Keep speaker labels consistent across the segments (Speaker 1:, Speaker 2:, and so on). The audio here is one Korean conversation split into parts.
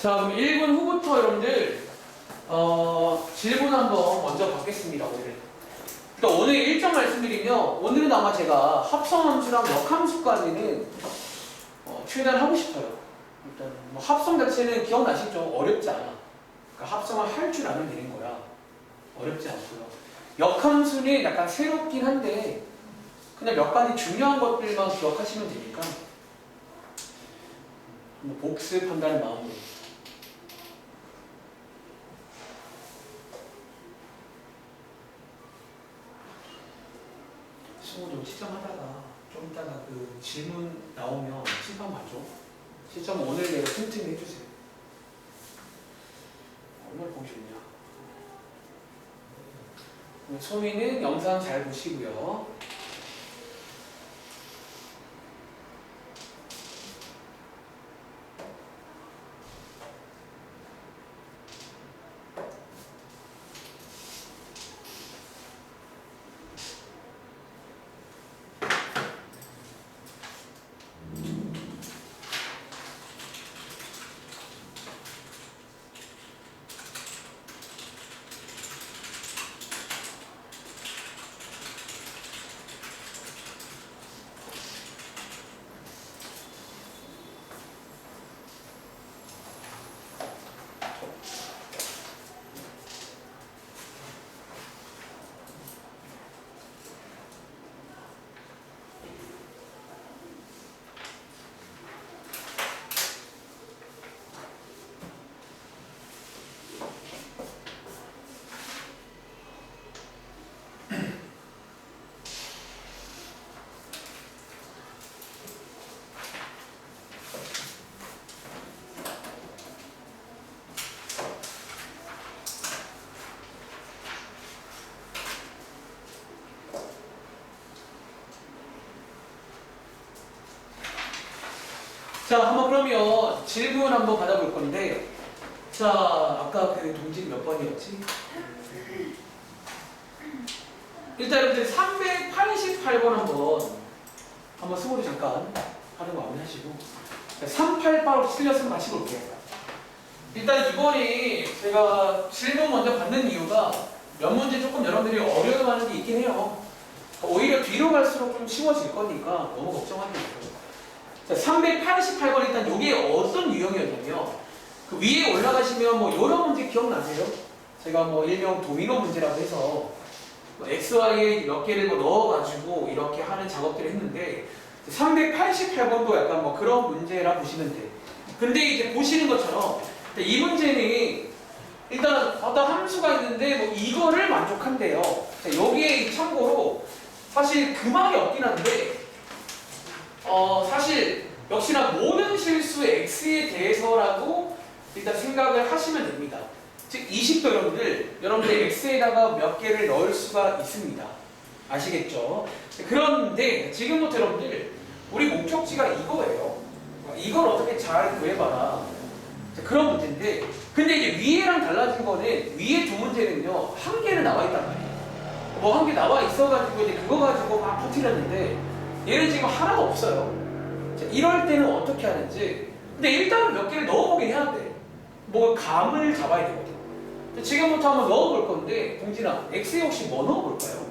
Speaker 1: 자, 그럼 1분 후부터 여러분들 질문 한번 먼저 받겠습니다. 오늘. 그러니까 오늘 일정 말씀드리면 오늘은 아마 제가 합성함수랑 역함수까지는 최대한 하고 싶어요. 일단 뭐 합성 자체는 기억나시죠? 어렵지 않아. 그러니까 합성을 할 줄 알면 되는 거야. 어렵지 않고요. 역함수는 약간 새롭긴 한데 그냥 몇 가지 중요한 것들만 기억하시면 되니까 한번 복습한다는 마음으로. 친구들 시점하다가 좀 이따가 그 질문 나오면 시점 봐줘. 시점 오늘 내로 틈틈이 해주세요. 얼마나 보기 좋냐. 소미는 영상 잘 보시고요. 자, 한번 그러면 질문 한번 받아볼 건데, 자, 아까 그 동질 몇 번이었지? 일단 여러분들 388번 한번 스모드 잠깐 하는 거 마무리하시고, 388 틀렸으면 다시 볼게요. 일단 이번에 제가 질문 먼저 받는 이유가 몇 문제 조금 여러분들이 어려워하는 게 있긴 해요. 오히려 뒤로 갈수록 좀 쉬워질 거니까 너무 걱정하지 마세요. 자, 388번 일단 이게 어떤 유형이었냐면 그 위에 올라가시면 뭐 이런 문제 기억나세요? 제가 뭐 일명 도미노 문제라고 해서 뭐 XY에 몇 개를 뭐 넣어가지고 이렇게 하는 작업들을 했는데 388번도 약간 뭐 그런 문제라 보시면 돼. 근데 이제 보시는 것처럼 이 문제는 일단 어떤 함수가 있는데 뭐 이거를 만족한대요. 자, 여기에 참고로 사실 그 말이 없긴 한데 사실 역시나 모든 실수 x에 대해서라고 일단 생각을 하시면 됩니다. 즉 20도 여러분들 x에다가 몇 개를 넣을 수가 있습니다. 아시겠죠? 그런데 지금부터 여러분들 우리 목적지가 이거예요. 이걸 어떻게 잘 구해봐라. 그런 문제인데 근데 이제 위에랑 달라진 거는 위에 두 문제는요 한 개는 나와 있단 말이에요. 뭐 한 개 나와 있어가지고 이제 그거 가지고 막 터뜨렸는데 얘는 지금 하나가 없어요. 자, 이럴 때는 어떻게 하는지. 근데 일단은 몇 개를 넣어보긴 해야 돼. 뭐 감을 잡아야 되거든. 지금부터 한번 넣어볼 건데 동진아, x에 혹시 뭐 넣어볼까요?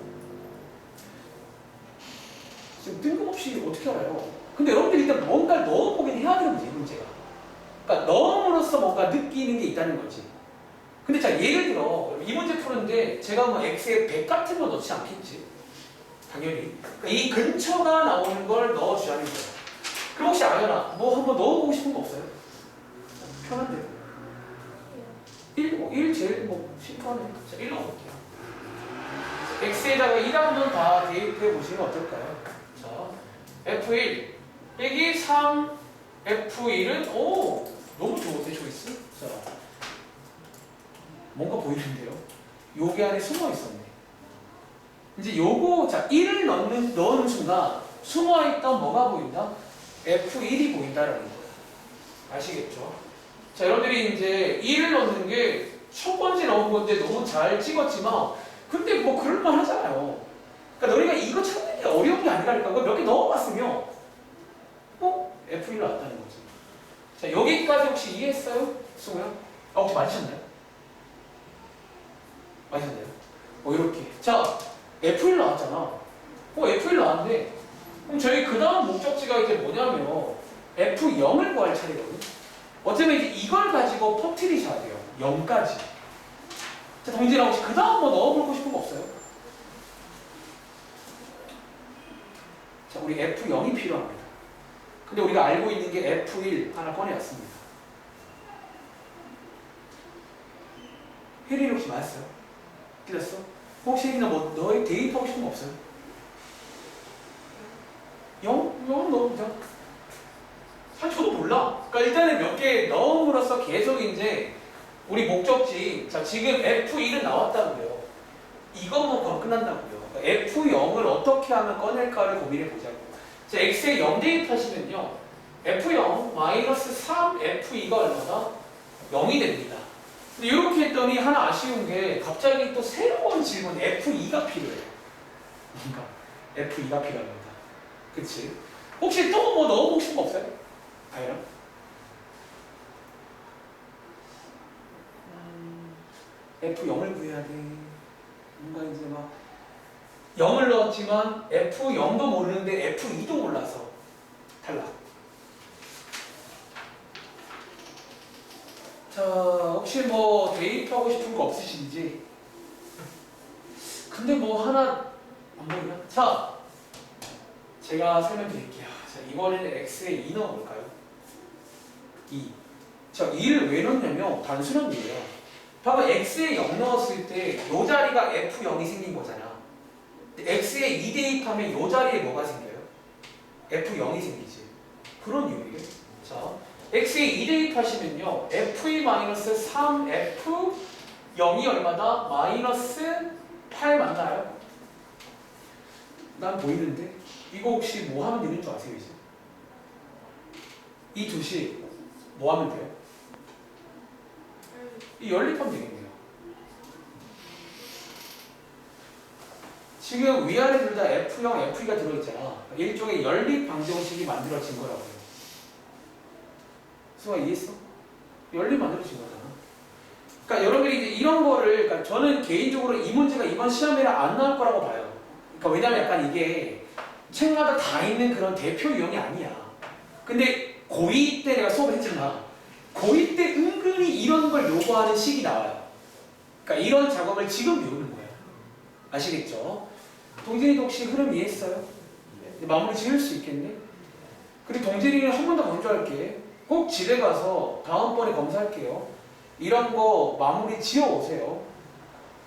Speaker 1: 지금 뜬금없이 어떻게 알아요? 근데 여러분들이 일단 뭔가를 넣어보긴 해야 되는 거지, 문제가. 그러니까 넣음으로써 뭔가 느끼는 게 있다는 거지. 근데 자, 예를 들어 이 문제 푸는데 제가 뭐 x에 100 같은 거 넣지 않겠지? 당연히. 그러니까 이 근처가 나오는 걸 넣어주자는 거예요. 그럼 혹시 아연아, 뭐 한번 넣어보고 싶은 거 없어요? 편한데. 1 제일 뭐 심플하네. 자, 1 넣어볼게요. x에다가 1 한번 다 대입해 보시면 어떨까요? 자, f1 빼기 3 f1은 오! 너무 좋은데, 초이스? 자, 뭔가 보이는데요? 요게 안에 숨어 있었네. 이제 요거, 자, 1을 넣는 순간 숨어있던 뭐가 보인다? F1이 보인다라는 거예요. 아시겠죠? 자, 여러분들이 이제 1을 넣는 게 첫 번째 넣은 건데 너무 잘 찍었지만 근데 뭐 그럴만 하잖아요. 그러니까 너희가 이거 찾는 게 어려운 게 아니라니까. 몇 개 넣어봤으면 F1 나왔다는 거지. 자, 여기까지 혹시 이해했어요? 승우야? 혹시 맞으셨나요? 맞으셨나요? 이렇게. 자, F1 나왔잖아. F1 나왔는데, 그럼 저희 그 다음 목적지가 이제 뭐냐면, F0을 구할 차례거든요. 어쩌면 이제 이걸 가지고 퍼뜨리셔야 돼요. 0까지. 자, 동진아, 혹시 그 다음 뭐 넣어보고 싶은 거 없어요? 자, 우리 F0이 필요합니다. 근데 우리가 알고 있는 게 F1 하나 꺼내왔습니다. 혜린이 혹시 맞았어요? 틀렸어? 혹시 혜린아 뭐 너의 대입하고 싶은 거 없어요? 0? 0은 넣어보자. 사실 저도 몰라. 그러니까 일단은 몇 개 넣음으로써 계속 이제 우리 목적지, 자 지금 F1은 나왔다고요. 이것만 그럼 끝난다고요. 그러니까 F0을 어떻게 하면 꺼낼까를 고민해 보자고. 자, X에 0 대입하시면요. F0 마이너스 3F2가 얼마나? 0이 됩니다. 근데 이렇게 했더니 하나 아쉬운 게 갑자기 또 새로운 질문 F2가 필요해요. 뭔가 F2가 필요합니다. 그치? 혹시 또 뭐 넣어보고 싶은 거 없어요? 아이랑? F0을 구해야 돼. 뭔가 이제 막 0을 넣었지만 F0도 모르는데 F2도 몰라서 탈락. 자, 혹시 뭐 대입하고 싶은 거 없으신지? 근데 뭐 하나 안 보이나? 자, 제가 설명드릴게요. 자, 이번에는 X에 2 넣어볼까요? 2. 자, 2를 왜 넣냐면 단순한 이유예요. 봐봐, X에 0 넣었을 때 이 자리가 F0이 생긴 거잖아. 근데 X에 2 대입하면 이 자리에 뭐가 생겨요? F0이 생기지. 그런 이유예요. 자, X에 2 대입하시면요. F2-3F0이 얼마다? 마이너스 8 맞나요? 난 보이는데? 이거 혹시 뭐 하면 되는 줄 아세요, 이제? 이 두시 뭐 하면 돼요? 이 연립하면 되겠네요. 지금 위아래 둘 다 F0, F2가 들어있잖아. 일종의 연립 방정식이 만들어진 거라고요. 수아 이해했어? 연립 만들어진 거잖아. 그러니까 여러분들이 이제 이런 거를, 그러니까 저는 개인적으로 이 문제가 이번 시험에는 안 나올 거라고 봐요. 그러니까 왜냐면 약간 이게 책마다 다 있는 그런 대표 유형이 아니야. 근데 고2 때 내가 수업을 했잖아. 고2 때 은근히 이런 걸 요구하는 식이 나와요. 그러니까 이런 작업을 지금 배우는 거예요. 아시겠죠? 동진이도 혹시 흐름 이해했어요? 마무리 지을 수 있겠네? 그리고 동진이는 한 번 더 강조할게. 꼭 집에 가서 다음번에 검사할게요. 이런 거 마무리 지어 오세요.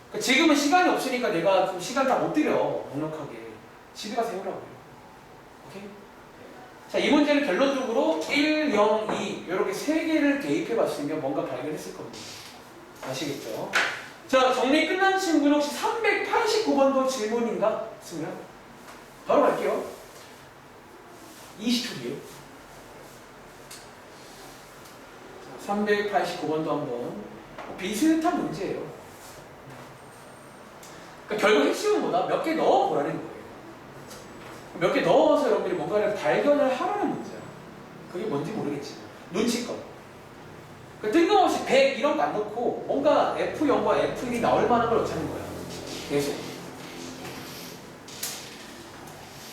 Speaker 1: 그러니까 지금은 시간이 없으니까 내가 좀 시간 다 못 드려. 넉넉하게. 집에 가서 해오라고요. 오케이? 자, 이 문제는 결론적으로 1, 0, 2 이렇게 세 개를 대입해 봤으면 뭔가 발견했을 겁니다. 아시겠죠? 자, 정리 끝난 친구는 혹시 389번도 질문인가? 있으면 바로 갈게요. 20초 뒤에. 389번도 한번 비슷한 문제예요. 그러니까 결국 핵심은 뭐다? 몇 개 넣어보라는 거예요. 몇 개 넣어서 여러분들이 뭔가를 발견을 하라는 문제야. 그게 뭔지 모르겠지만 눈치껏. 그러니까 뜬금없이 100 이런 거 안 넣고 뭔가 F0과 F1이 나올 만한 걸 넣자는 거야. 계속.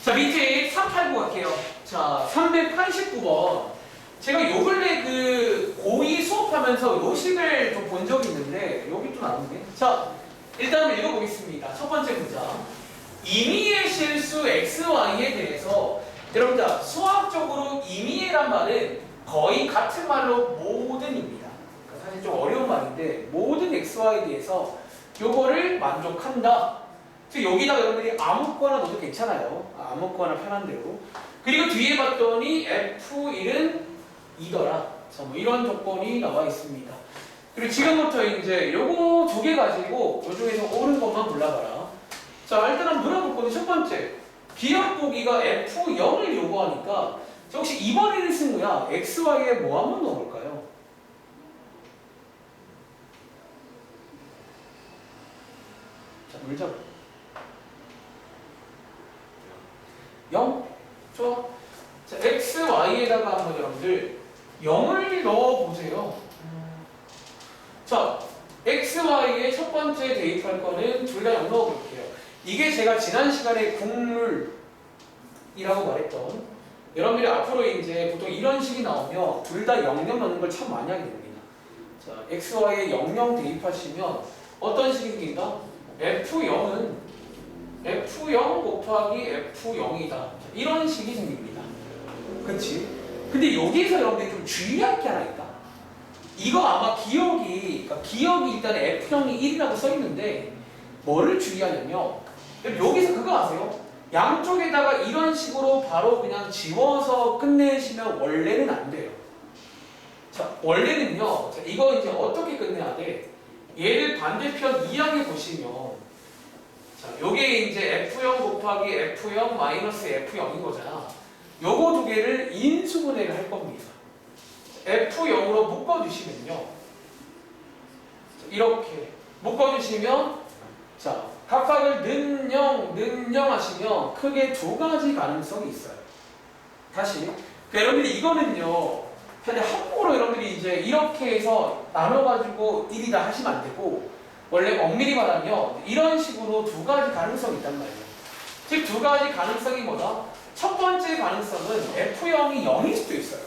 Speaker 1: 자, 밑에 389 갈게요. 자, 389번. 제가 요 근래 그 고2 수업하면서 요식을 좀 본 적이 있는데 여기 또 나오네. 자, 일단 한번 읽어보겠습니다. 첫 번째 문장. 임의의 실수 XY에 대해서 여러분들 수학적으로 임의란 말은 거의 같은 말로 모든입니다. 그러니까 사실 좀 어려운 말인데 모든 XY에 대해서 요거를 만족한다. 그래서 여기다가 여러분들이 아무거나 넣어도 괜찮아요. 아무거나 편한 대로. 그리고 뒤에 봤더니 F1은 2더라. 자, 뭐 이런 조건이 나와 있습니다. 그리고 지금부터 이제 요거 두 개 가지고 요 중에서 옳은 것만 골라봐라. 자, 일단 한번 물어볼 건데 첫 번째. 기억 보기가 F0을 요구하니까 자, 혹시 이번에는 승우야 XY에 뭐 한번 넣어볼까요? 자, 물자. 0? 좋아. 자, XY에다가 한번 여러분들 0을 자, x, y의 첫 번째 대입할 거는 둘 다 0 넣어볼게요. 이게 제가 지난 시간에 국룰이라고 말했던, 여러분들이 앞으로 이제 보통 이런 식이 나오면 둘 다 0, 0 넣는 걸 참 많이 하게 됩니다. 자, x, y에 0, 0 대입하시면 어떤 식입니까? f0은 f0 곱하기 f0이다. 이런 식이 생깁니다. 그치? 근데 여기서 여러분들이 좀 주의할 게 하나 있다. 이거 아마 기억이, 그러니까 기억이 일단 F형이 1이라고 써있는데 뭐를 주의하냐면 여기서 그거 아세요? 양쪽에다가 이런 식으로 바로 그냥 지워서 끝내시면 원래는 안 돼요. 자, 원래는요. 자, 이거 이제 어떻게 끝내야 돼? 얘를 반대편 이항에 보시면 자, 요게 이제 F0 곱하기 F0 마이너스 F0인 거잖아. 요거 두 개를 인수분해를 할 겁니다. F0으로 묶어주시면요. 이렇게 묶어주시면 자, 각각을 는 0, 는 0 하시면 크게 두 가지 가능성이 있어요. 다시. 그러니까 여러분들이 이거는요. 그냥 함부로 여러분들이 이제 이렇게 해서 나눠가지고 1이다 하시면 안 되고 원래 엄밀히 말하면 이런 식으로 두 가지 가능성이 있단 말이에요. 즉 두 가지 가능성이 뭐다? 첫 번째 가능성은 F0이 0일 수도 있어요.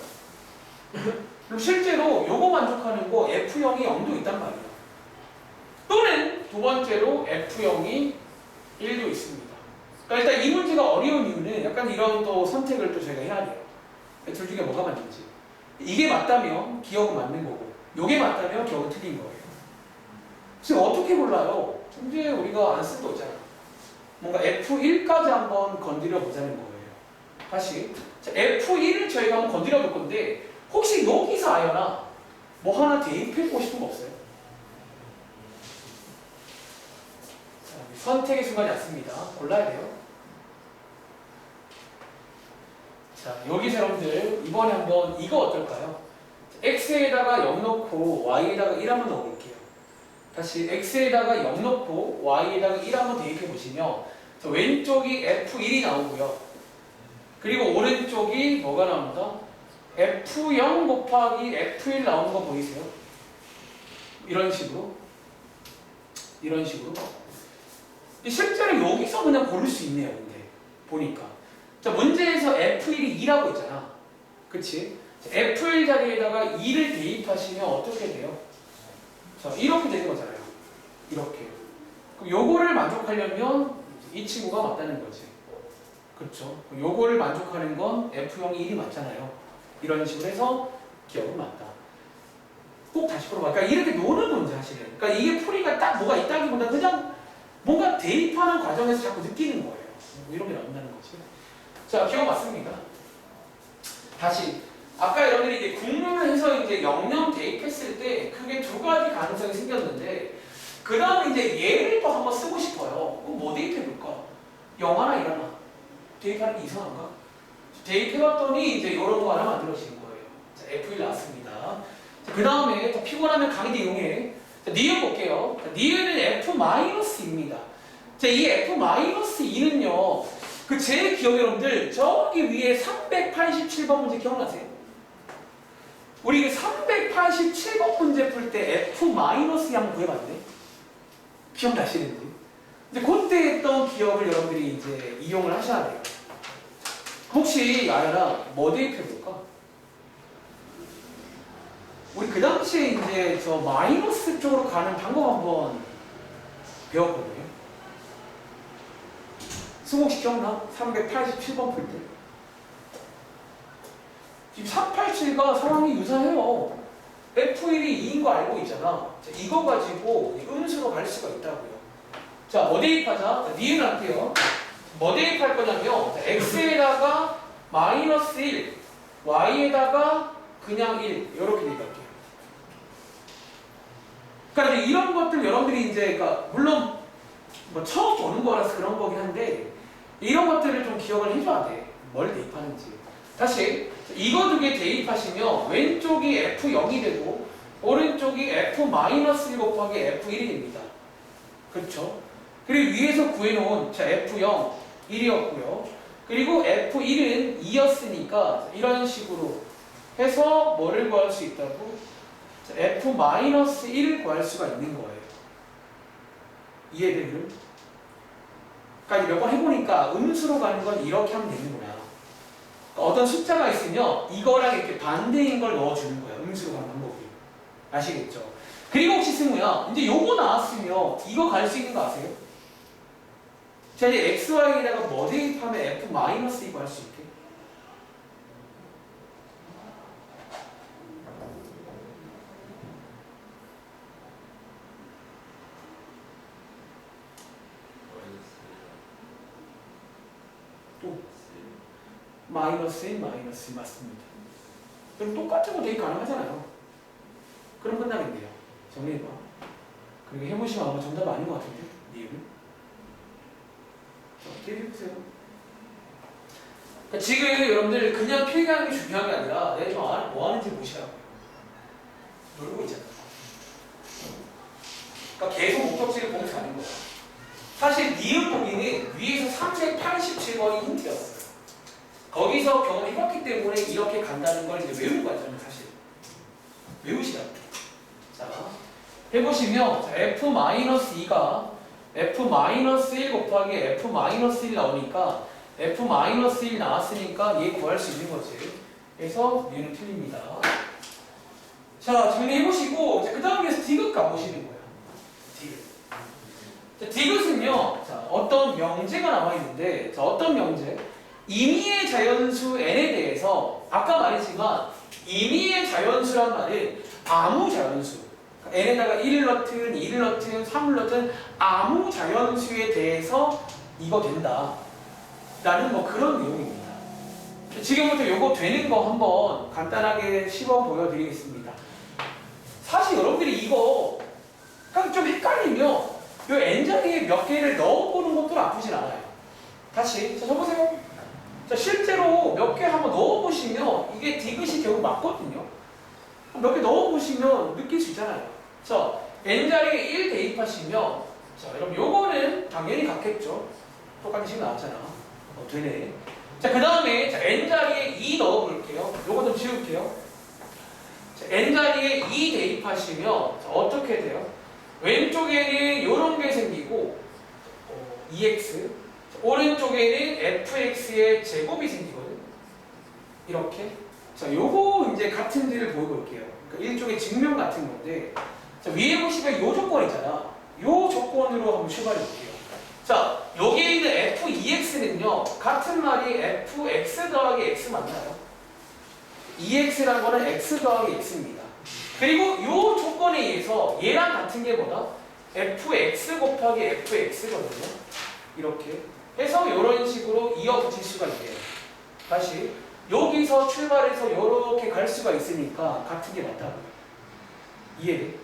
Speaker 1: 그리고 실제로 요거 만족하는 거 F0이 0도 있단 말이에요. 또는 두 번째로 F0이 1도 있습니다. 그러니까 일단 이 문제가 어려운 이유는 약간 이런 또 선택을 또 저희가 해야 돼요. 둘 중에 뭐가 맞는지. 이게 맞다면 기억은 맞는 거고 요게 맞다면 기억은 틀린 거예요. 지금 어떻게 몰라요? 이제 우리가 안 쓴 거 있잖아. 뭔가 F1까지 한번 건드려 보자는 거예요. 다시 자, F1을 저희가 한번 건드려 볼 건데 혹시 여기서 아연아 뭐 하나 대입해보고 싶은 거 없어요? 자, 선택의 순간이 왔습니다. 골라야 돼요. 자, 여기서 여러분들 이번에 한번 이거 어떨까요? x에다가 0 넣고 y에다가 1 한번 넣어볼게요. 다시 x에다가 0 넣고 y에다가 1 한번 대입해 보시면 자, 왼쪽이 f1이 나오고요. 그리고 오른쪽이 뭐가 나옵니다? f0 곱하기 f1 나오는 거 보이세요? 이런 식으로. 이런 식으로. 실제로 여기서 그냥 고를 수 있네요. 근데 보니까. 자, 문제에서 f1이 2라고 했잖아. 그치? f1 자리에다가 2를 대입하시면 어떻게 돼요? 자, 이렇게 되는 거잖아요. 이렇게. 그럼 요거를 만족하려면 이 친구가 맞다는 거지. 그렇죠? 요거를 만족하는 건 F0이 1이 맞잖아요. 이런 식으로 해서 기억은 맞다. 꼭 다시 풀어봐. 그러니까 이렇게 노는 문제 하시는. 그러니까 이게 풀이가 딱 뭐가 있다기보다 그냥 뭔가 대입하는 과정에서 자꾸 느끼는 거예요. 이런 게 나온다는 거지. 자, 기억 맞습니까? 다시. 아까 여러분들이 이제 국룰을 해서 이제 00 대입했을 때 크게 두 가지 가능성이 생겼는데 그 다음에 이제 얘를 또 한번 쓰고 싶어요. 그럼 뭐 대입해볼까? 0 하나 1 하나. 대입하는 게 이상한가? 대입해봤더니 이제 이런 거 하나 만들어지는 거예요. 자, F1 나왔습니다. 그 다음에 더 피곤하면 강의 이용해. 자, 니은 볼게요. 자, 니은은 F-2입니다. 자, 이 F-2는요, 그 제 기억에 여러분들, 저기 위에 387번 문제 기억나세요? 우리 387번 문제 풀 때 F- 한번 구해봤네? 기억나시는지? 근데 그때 했던 기억을 여러분들이 이제 이용을 하셔야 돼요. 혹시 아연아 뭐 대입해볼까? 우리 그 당시에 이제 저 마이너스 쪽으로 가는 방법 한번 배웠거든요. 승욱씨 기억나? 387번 풀 때. 지금 387과 상황이 유사해요. F1이 2인 거 알고 있잖아. 자, 이거 가지고 음수로 갈 수가 있다고요. 자, 뭐 대입하자? 자, 니은 할게요. 뭐 대입할 거냐면 자, x에다가 마이너스 1, y에다가 그냥 1 이렇게 대입할게요. 그러니까 이제 이런 것들 여러분들이 이제 그러니까 물론 뭐 처음 보는 거라서 그런 거긴 한데 이런 것들을 좀 기억을 해줘야 돼. 뭘 대입하는지. 다시 이거 두 개 대입하시면 왼쪽이 F0이 되고 오른쪽이 F-1 곱하기 F1이 됩니다. 그렇죠? 그리고 위에서 구해놓은 자 F0 1이었고요. 그리고 F1은 2였으니까 이런 식으로 해서 뭐를 구할 수 있다고? F-1 구할 수가 있는 거예요. 이해되는? 그러니까 몇 번 해보니까 음수로 가는 건 이렇게 하면 되는구나. 어떤 숫자가 있으면 이거랑 이렇게 반대인 걸 넣어주는 거예요. 음수로 가는 방법이. 아시겠죠? 그리고 혹시 승우야, 이제 요거 나왔으면 이거 갈 수 있는 거 아세요? 자, 이제 XY에다가 뭐 대입하면 F-2 구할 수 있게? 또 -1 맞습니다. 그럼 똑같은 거 대입 가능하잖아요. 그럼 끝나겠네요. 정리해봐. 그리고 해보시면 아마 정답 아닌 것 같은데 니은. 어떻게 해보세요. 그러니까 지금 여러분들 그냥 필기하는 게 중요한 게 아니라 내가 좀 뭐 하는지 보시라고요. 놀고 있잖아. 그러니까 계속 목적지를 보면서 가는 거야. 사실 니은 보기는 위에서 387번이 힌트였어요. 거기서 경험해봤기 때문에 이렇게 간다는 걸 이제 외운 거야, 저는 사실. 외우시라고. 자, 해보시면 F-2가 F-1 곱하기 F-1 나오니까 F-1 나왔으니까 얘 구할 수 있는 거지. 그래서 얘는 틀립니다. 자, 정리해보시고 그 다음에서 디귿 가보시는 거예요. 디귿. 자, 디귿은요, 자, 어떤 명제가 나와있는데, 자, 어떤 명제? 임의의 자연수 n에 대해서 아까 말했지만 임의의 자연수란 말은 아무 자연수, n에다가 1을 넣든 2를 넣든 3을 넣든 아무 자연수에 대해서 이거 된다 라는 뭐 그런 내용입니다. 지금부터 요거 되는 거 한번 간단하게 시범 보여드리겠습니다. 사실 여러분들이 이거 그냥 좀 헷갈리면 요 n자리에 몇 개를 넣어보는 것도 나쁘진 않아요. 다시 자, 쳐보세요. 자, 실제로 몇 개 한번 넣어보시면 이게 디귿이 결국 맞거든요. 몇 개 넣어보시면 느낄 수 있잖아요. 자, n자리에 1 대입하시면, 자, 여러분 요거는 당연히 같겠죠. 똑같은 식으로 나왔잖아. 되네. 자, 그 다음에 n자리에 2 넣어볼게요. 요거 좀 지울게요. 자, n자리에 2 대입하시면 자, 어떻게 돼요? 왼쪽에는 요런 게 생기고 2x, 오른쪽에는 fx의 제곱이 생기거든. 이렇게. 자, 요거 이제 같은 데를 보여볼게요. 그러니까 일종의 증명 같은 건데, 자, 위에 보시면 요 조건 있잖아. 요 조건으로 한번 출발해 볼게요. 자, 여기에 있는 f2x는요, 같은 말이 fx 더하기 x 맞나요? 2x라는 거는 x 더하기 x입니다. 그리고 요 조건에 의해서 얘랑 같은 게 뭐다? fx 곱하기 fx거든요. 이렇게 해서 이런 식으로 이어붙일 수가 있대요. 다시 여기서 출발해서 이렇게 갈 수가 있으니까 같은 게 맞다고요. 이해돼?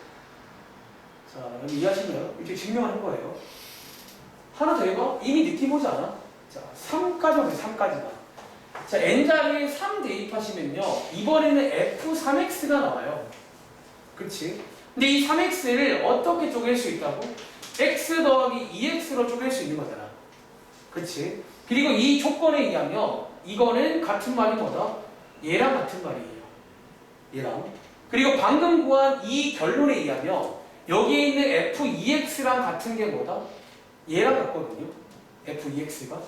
Speaker 1: 자, 여러분 이해하시나요? 이렇게 증명하는 거예요. 하나 더 해봐. 이미 느낌 오지 않아? 자, 3까지만 돼. 3까지만. 자, n자리에 3 대입하시면요, 이번에는 f3x가 나와요. 그치? 근데 이 3x를 어떻게 쪼갤 수 있다고? x 더하기 2x로 쪼갤 수 있는 거잖아. 그치? 그리고 이 조건에 의하면 이거는 같은 말이 뭐다? 얘랑 같은 말이에요. 얘랑. 그리고 방금 구한 이 결론에 의하면 여기에 있는 f2x랑 같은 게 뭐다? 얘랑 같거든요. f2x가.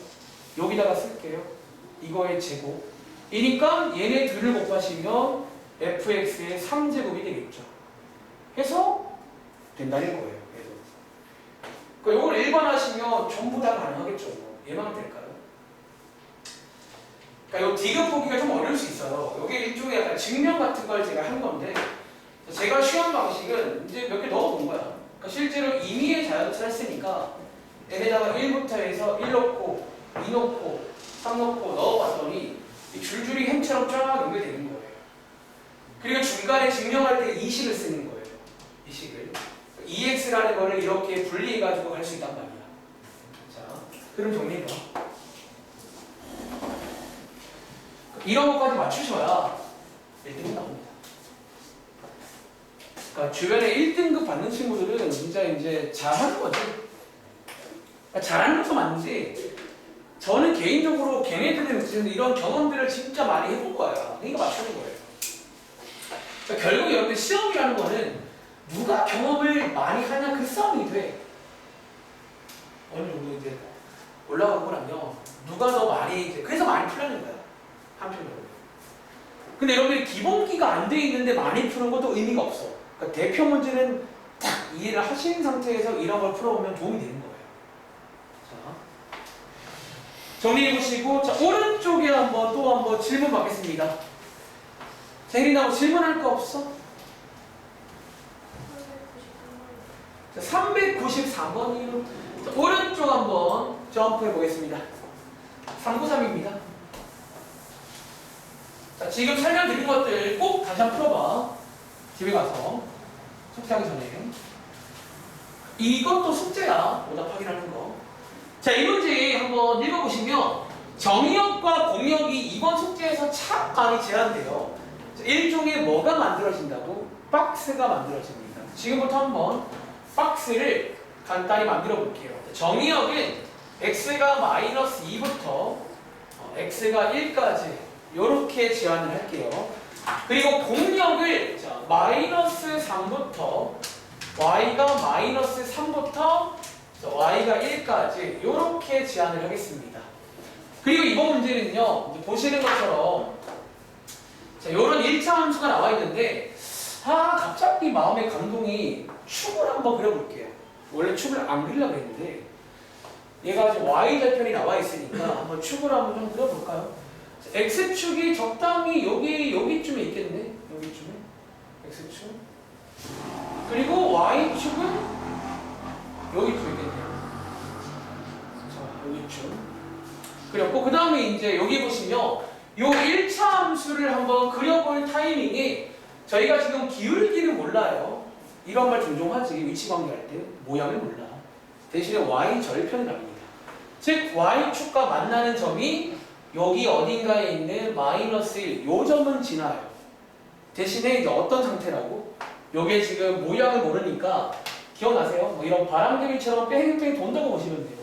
Speaker 1: 여기다가 쓸게요. 이거의 제곱. 이니까 얘네 둘을 곱하시면 fx의 3제곱이 되겠죠. 해서 된다는 거예요. 그러니까 이걸 일반하시면 전부 다 가능하겠죠. 얘만 될까요? 그러니까 이 디귿 보기가 좀 어려울 수 있어요. 이게 일종의 약간 증명 같은 걸 제가 한 건데, 제가 쉬운 방식은 이제 몇 개 넣어본 거야. 그러니까 실제로 임의의 자연수를 했으니까 n에다가 1부터 해서 1 넣고 2 넣고 3 넣고 넣어봤더니 줄줄이 햄처럼 쫙 연결되는 거예요. 그리고 중간에 증명할 때 이 식을 쓰는 거예요. 이 식을. EX라는 거를 이렇게 분리해가지고 갈 수 있단 말이야. 자, 그럼 정리해봐. 이런 것까지 맞추셔야 1등이 나옵니다. 그러니까 주변에 1등급 받는 친구들은 진짜 이제 잘하는 거지. 그러니까 잘하는 것도 맞는지, 저는 개인적으로 걔네들은 이런 경험들을 진짜 많이 해본 거야. 그러니까 맞추는 거예요. 그러니까 결국 여러분들 시험이라는 거는 누가 경험을 많이 하냐 그 싸움이 돼. 어느 정도 이제 올라가고 나면 누가 더 많이 이제 그래서 많이 풀려는 거야. 한편으로. 근데 여러분들이 기본기가 안 돼 있는데 많이 푸는 것도 의미가 없어. 그러니까 대표 문제는 딱 이해를 하신 상태에서 이런 걸 풀어보면 도움이 되는 거예요. 자, 정리해 보시고, 자, 오른쪽에 또 한번 질문 받겠습니다. 혜린아, 질문할 거 없어? 자, 393번이요. 오른쪽 한번 점프해 보겠습니다. 393입니다. 자, 지금 설명드린 것들 꼭 다시 한번 풀어봐. 집에 가서 숙제하기 전에. 이것도 숙제야. 오답 확인하는 거. 자, 이 문제 한번 읽어보시면 정의역과 공역이 이번 숙제에서 참 많이 제한돼요. 자, 일종의 뭐가 만들어진다고? 박스가 만들어집니다. 지금부터 한번 박스를 간단히 만들어 볼게요. 정의역은 x가 마이너스 2부터 x가 1까지 이렇게 제한을 할게요. 그리고 공역을 자, 마이너스 3부터 y가 마이너스 3부터 y가 1까지 이렇게 제한을 하겠습니다. 그리고 이번 문제는요, 보시는 것처럼 자, 이런 1차 함수가 나와 있는데 갑자기 마음의 감동이 축을 한번 그려볼게요. 원래 축을 안 그리려고 했는데 얘가 지금 y절편이 나와 있으니까 한번 축을 한번 좀 그려볼까요? x축이 적당히 여기쯤에 있겠네. 여기쯤에 x축. 그리고 y축은 여기쯤에 있겠네요. 자, 여기쯤. 그렸고 그 다음에 이제 여기 보시면 요 1차 함수를 한번 그려볼 타이밍에 저희가 지금 기울기는 몰라요. 이런 말 종종 하지. 위치 관계할 때 모양을 몰라. 대신에 y절편이 나옵니다. 즉 y축과 만나는 점이 여기 어딘가에 있는 마이너스 1, 요 점은 지나요. 대신에 이제 어떤 상태라고? 요게 지금 모양을 모르니까 기억나세요? 뭐 이런 바람개비처럼 뺑뺑 돈다고 보시면 돼요.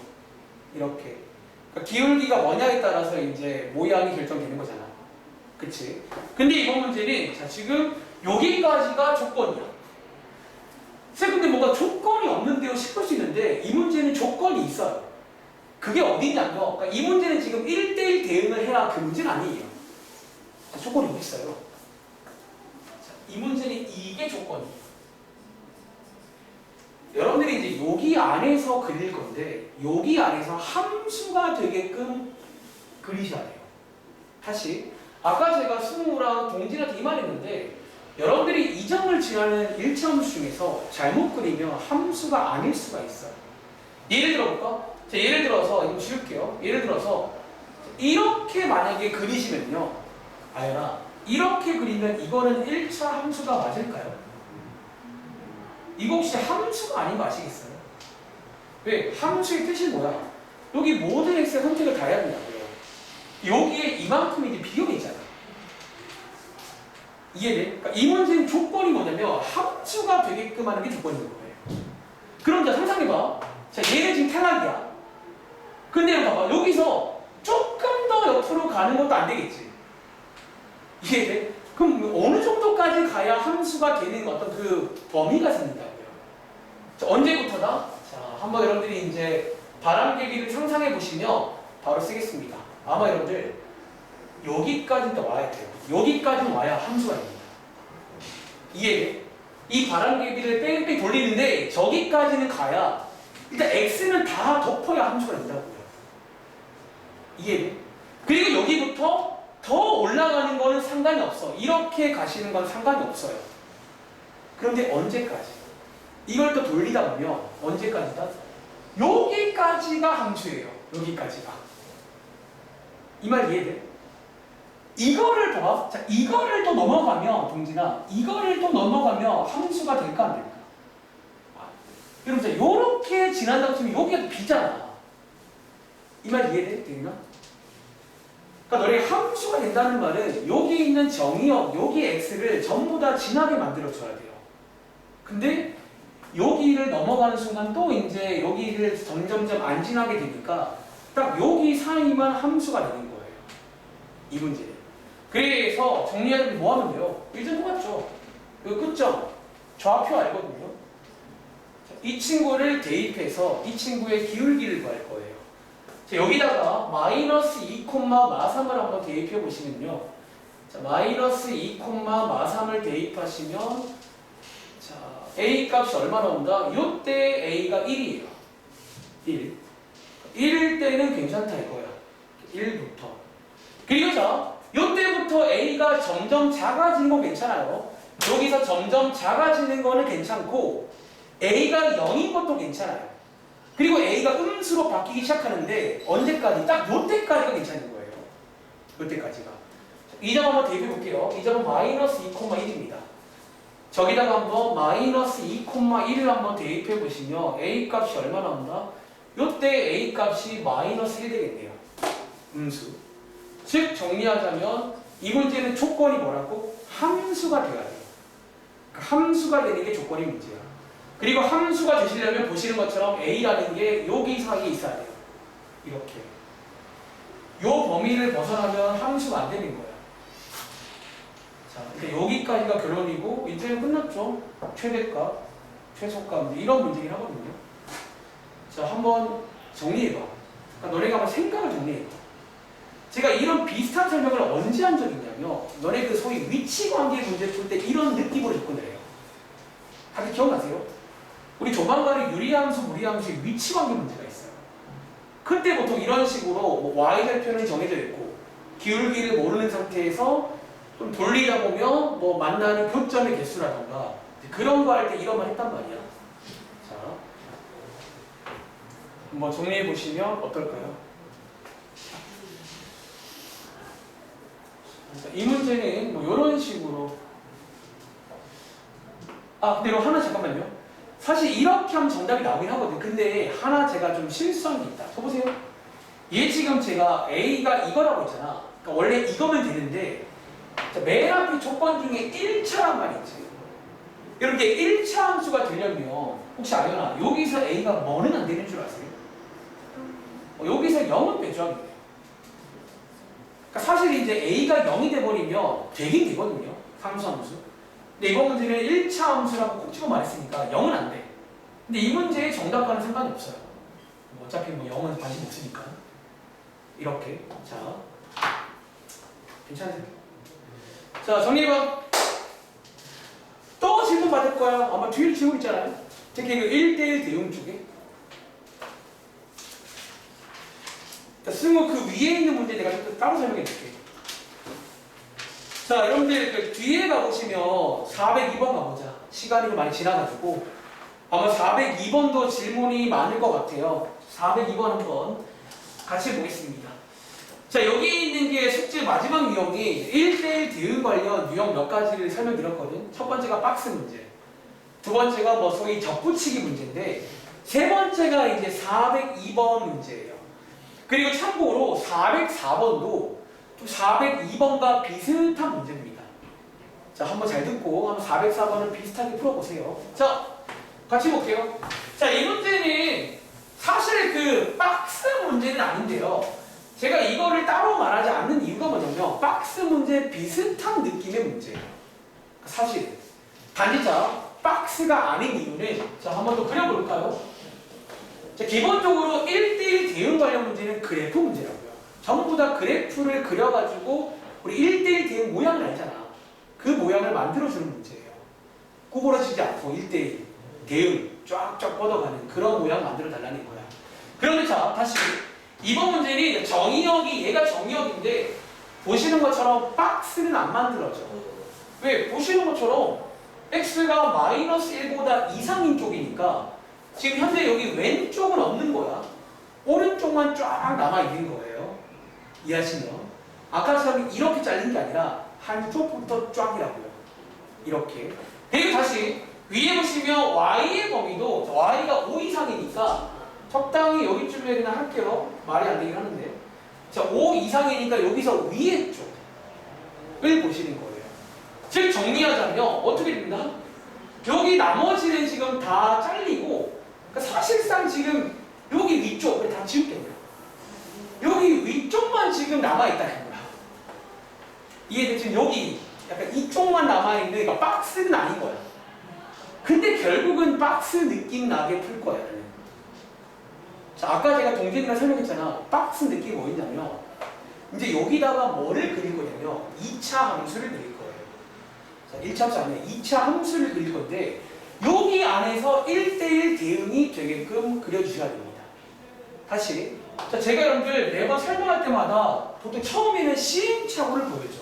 Speaker 1: 이렇게. 그러니까 기울기가 뭐냐에 따라서 이제 모양이 결정되는 거잖아. 그치? 근데 이번 문제는 자, 지금 여기까지가 조건이야. 근데 뭔가 조건이 없는데요 싶을 수 있는데 이 문제는 조건이 있어요. 그게 어디냐면 그러니까 이 문제는 지금 1대1 대응을 해야 그 문제는 아니에요. 자, 조건이 어디 있어요? 자, 이 문제는 이게 조건이에요. 여러분들이 이제 여기 안에서 그릴 건데 여기 안에서 함수가 되게끔 그리셔야 돼요. 다시 아까 제가 승우랑 동진한테 이 말했는데 여러분들이 이 점을 지나는 1차 함수 중에서 잘못 그리면 함수가 아닐 수가 있어요. 예를 들어볼까? 자, 예를 들어서 이거 지울게요. 예를 들어서 이렇게 만약에 그리시면요, 아연아, 이렇게 그리면 이거는 1차 함수가 맞을까요? 이거 혹시 함수가 아닌 거 아시겠어요? 왜? 함수의 뜻이 뭐야? 여기 모든 x의 선택을 다 해야 된다고요. 여기에 이만큼이 이제 비교가 있잖아. 이해돼? 그러니까 이 문제는 조건이 뭐냐면 함수가 되게끔 하는 게 조건인 거예요. 그럼 자, 상상해봐. 자, 얘는 지금 탈락이야. 근데 봐봐. 여기서 조금 더 옆으로 가는 것도 안 되겠지. 이해돼? 그럼 어느 정도까지 가야 함수가 되는 어떤 그 범위가 생긴다고요. 자, 언제부터다? 자, 한번 여러분들이 이제 바람개비를 상상해 보시면 바로 쓰겠습니다. 아마 여러분들 여기까지는 또 와야 돼요. 여기까지는 와야 함수가 됩니다. 이해돼? 이 바람개비를 뺑뺑 돌리는데 저기까지는 가야 일단 x는 다 덮어야 함수가 된다고요. 이해돼? 그리고 여기부터 더 올라가는 거는 상관이 없어. 이렇게 가시는 건 상관이 없어요. 그런데 언제까지? 이걸 또 돌리다 보면 언제까지다? 여기까지가 함수예요. 여기까지가. 이 말 이해돼? 이거를 봐. 자, 이거를 또 넘어가면, 동진아, 이거를 또 넘어가면 함수가 될까 안 될까? 여러분, 자, 요렇게 지난다고 치면 여기가 B잖아. 이 말 이해돼? 되나? 그러니까 너희 함수가 된다는 말은 여기 있는 정의역, 여기 x를 전부 다 지나게 만들어줘야 돼요. 근데 여기를 넘어가는 순간 또 이제 여기를 점점점 안 지나게 되니까 딱 여기 사이만 함수가 되는 거예요. 이 문제는. 그래서 정리하려면 뭐 하면 돼요? 일단 똑같죠. 이 끝점 좌표 알거든요. 이 친구를 대입해서 이 친구의 기울기를 구할 거예요. 자, 여기다가 마이너스 2, 마3을 한번 대입해 보시면요. 자, 마이너스 2, 마3을 대입하시면 자, a 값이 얼마 나온다? 이때 a가 1이에요. 1. 1일 때는 괜찮다 이거야. 1부터. 그리고 자, 이때부터 a가 점점 작아지는 건 괜찮아요. 여기서 점점 작아지는 거는 괜찮고 a가 0인 것도 괜찮아요. 그리고 a가 음수로 바뀌기 시작하는데 언제까지? 딱 이때까지가 괜찮은 거예요. 이때까지가. 이 점 한번 대입해 볼게요. 이 점은 마이너스 2,1입니다. 저기다가 한번 마이너스 2,1을 한번 대입해 보시면 a 값이 얼마 나온다? 이때 a 값이 마이너스 1 되겠네요. 음수. 즉 정리하자면 이 문제는 조건이 뭐라고? 함수가 돼야 돼요. 그러니까 함수가 되는 게 조건이 문제야. 그리고 함수가 되시려면 보시는 것처럼 a라는 게 여기 사이에 있어야 돼요. 이렇게. 요 범위를 벗어나면 함수가 안 되는 거야. 자, 그러니까 여기까지가 결론이고 이제는 끝났죠. 최대값, 최소값 이런 문제긴 하거든요. 자, 한번 정리해봐. 그러니까 너네가 한번 생각을 정리해봐. 제가 이런 비슷한 설명을 언제 한 적이 있냐면 너네 그 소위 위치관계 문제 풀 때 이런 느낌으로 접근을 해요. 다들 기억나세요? 우리 조만간에 유리함수, 무리함수의 위치관계 문제가 있어요. 그때 보통 이런 식으로 뭐 y절편은 정해져 있고 기울기를 모르는 상태에서 좀 돌리다 보면 뭐 만나는 교점의 개수라던가 그런 거 할 때 이런 말 했단 말이야. 자, 한번 정리해 보시면 어떨까요? 이 문제는 뭐 이런 식으로 근데 이거 하나 잠깐만요. 사실 이렇게 하면 정답이 나오긴 하거든. 근데 하나 제가 좀 실수한 게 있다. 쳐보세요. 얘 지금 제가 A가 이거라고 했잖아. 그러니까 원래 이거면 되는데 맨 앞에 조건 중에 1차란 말이 있지. 이렇게 1차 함수가 되려면 혹시 알려나? 여기서 A가 뭐는 안 되는 줄 아세요? 여기서 0은 빼줘야 돼요. 그러니까 사실 이제 A가 0이 돼버리면 되긴 되거든요. 함수. 근데 이번 문제는 1차 함수라고 콕 집어 말했으니까 0은 안 돼. 근데 이 문제의 정답과는 상관이 없어요. 어차피 뭐 0은 관심 없으니까. 이렇게. 자, 괜찮으세요? 자, 정리해봐. 또 질문 받을 거야. 아마 뒤를 지우고 있잖아요. 특히 그 1대1 대응 쪽에. 승우 그 위에 있는 문제 내가 좀 따로 설명해 줄게. 자, 여러분들 그 뒤에 가보시면 402번 가보자. 시간이 좀 많이 지나가지고 아마 402번도 질문이 많을 것 같아요. 402번 한번 같이 보겠습니다. 자, 여기 있는 게 숙제 마지막 유형이 1대1 대응 관련 유형 몇 가지를 설명드렸거든. 첫 번째가 박스 문제, 두 번째가 뭐 소위 접붙이기 문제인데 세 번째가 이제 402번 문제예요. 그리고 참고로 404번도 402번과 비슷한 문제입니다. 자, 한번 잘 듣고 한번 404번을 비슷하게 풀어보세요. 자, 같이 볼게요. 자, 이 문제는 사실 그 박스 문제는 아닌데요. 제가 이거를 따로 말하지 않는 이유가 뭐냐면 박스 문제 비슷한 느낌의 문제예요. 사실 단지 자, 박스가 아닌 이유는 자, 한번 더 그려볼까요? 자, 기본적으로 1대1 대응 관련 문제는 그래프 문제라고요. 전부 다 그래프를 그려가지고 우리 1대1 대응 모양을 알잖아. 그 모양을 만들어주는 문제예요. 구부러지지 않고 1대1 대응 쫙쫙 뻗어가는 그런 모양 만들어 달라는 거야. 그런데 자, 다시 이번 문제는 정의역이 얘가 정의역인데 보시는 것처럼 박스는 안 만들어져. 왜? 보시는 것처럼 x가 마이너스 1보다 이상인 쪽이니까 지금 현재 여기 왼쪽은 없는 거야. 오른쪽만 쫙 남아있는 거예요. 이해하시면? 아까처럼 이렇게 잘린 게 아니라 한쪽부터 쫙이라고요. 이렇게. 그리고 다시 위에 보시면 y의 범위도 y가 5 이상이니까 적당히 여기쯤에 그냥 할게요. 말이 안 되긴 하는데. 자, 5 이상이니까 여기서 위에 쪽을 보시는 거예요. 즉 정리하자면 어떻게 됩니까? 여기 나머지는 지금 다 잘리고 그러니까 사실상 지금 여기 위쪽을 다 지울게요. 여기 위쪽만 지금 남아있다는 거야. 이해되지? 여기 약간 이쪽만 남아있는, 그러니까 박스는 아닌 거야. 근데 결국은 박스 느낌 나게 풀 거야. 자, 아까 제가 동진이랑 설명했잖아. 박스 느낌이 뭐였냐면, 이제 여기다가 뭐를 그릴 거냐면, 2차 함수를 그릴 거예요. 자, 1차 함수 아니야. 2차 함수를 그릴 건데, 여기 안에서 1대1 대응이 되게끔 그려주셔야 됩니다. 다시. 자, 제가 여러분들 매번 설명할 때마다 보통 처음에는 시행착오를 보여줘.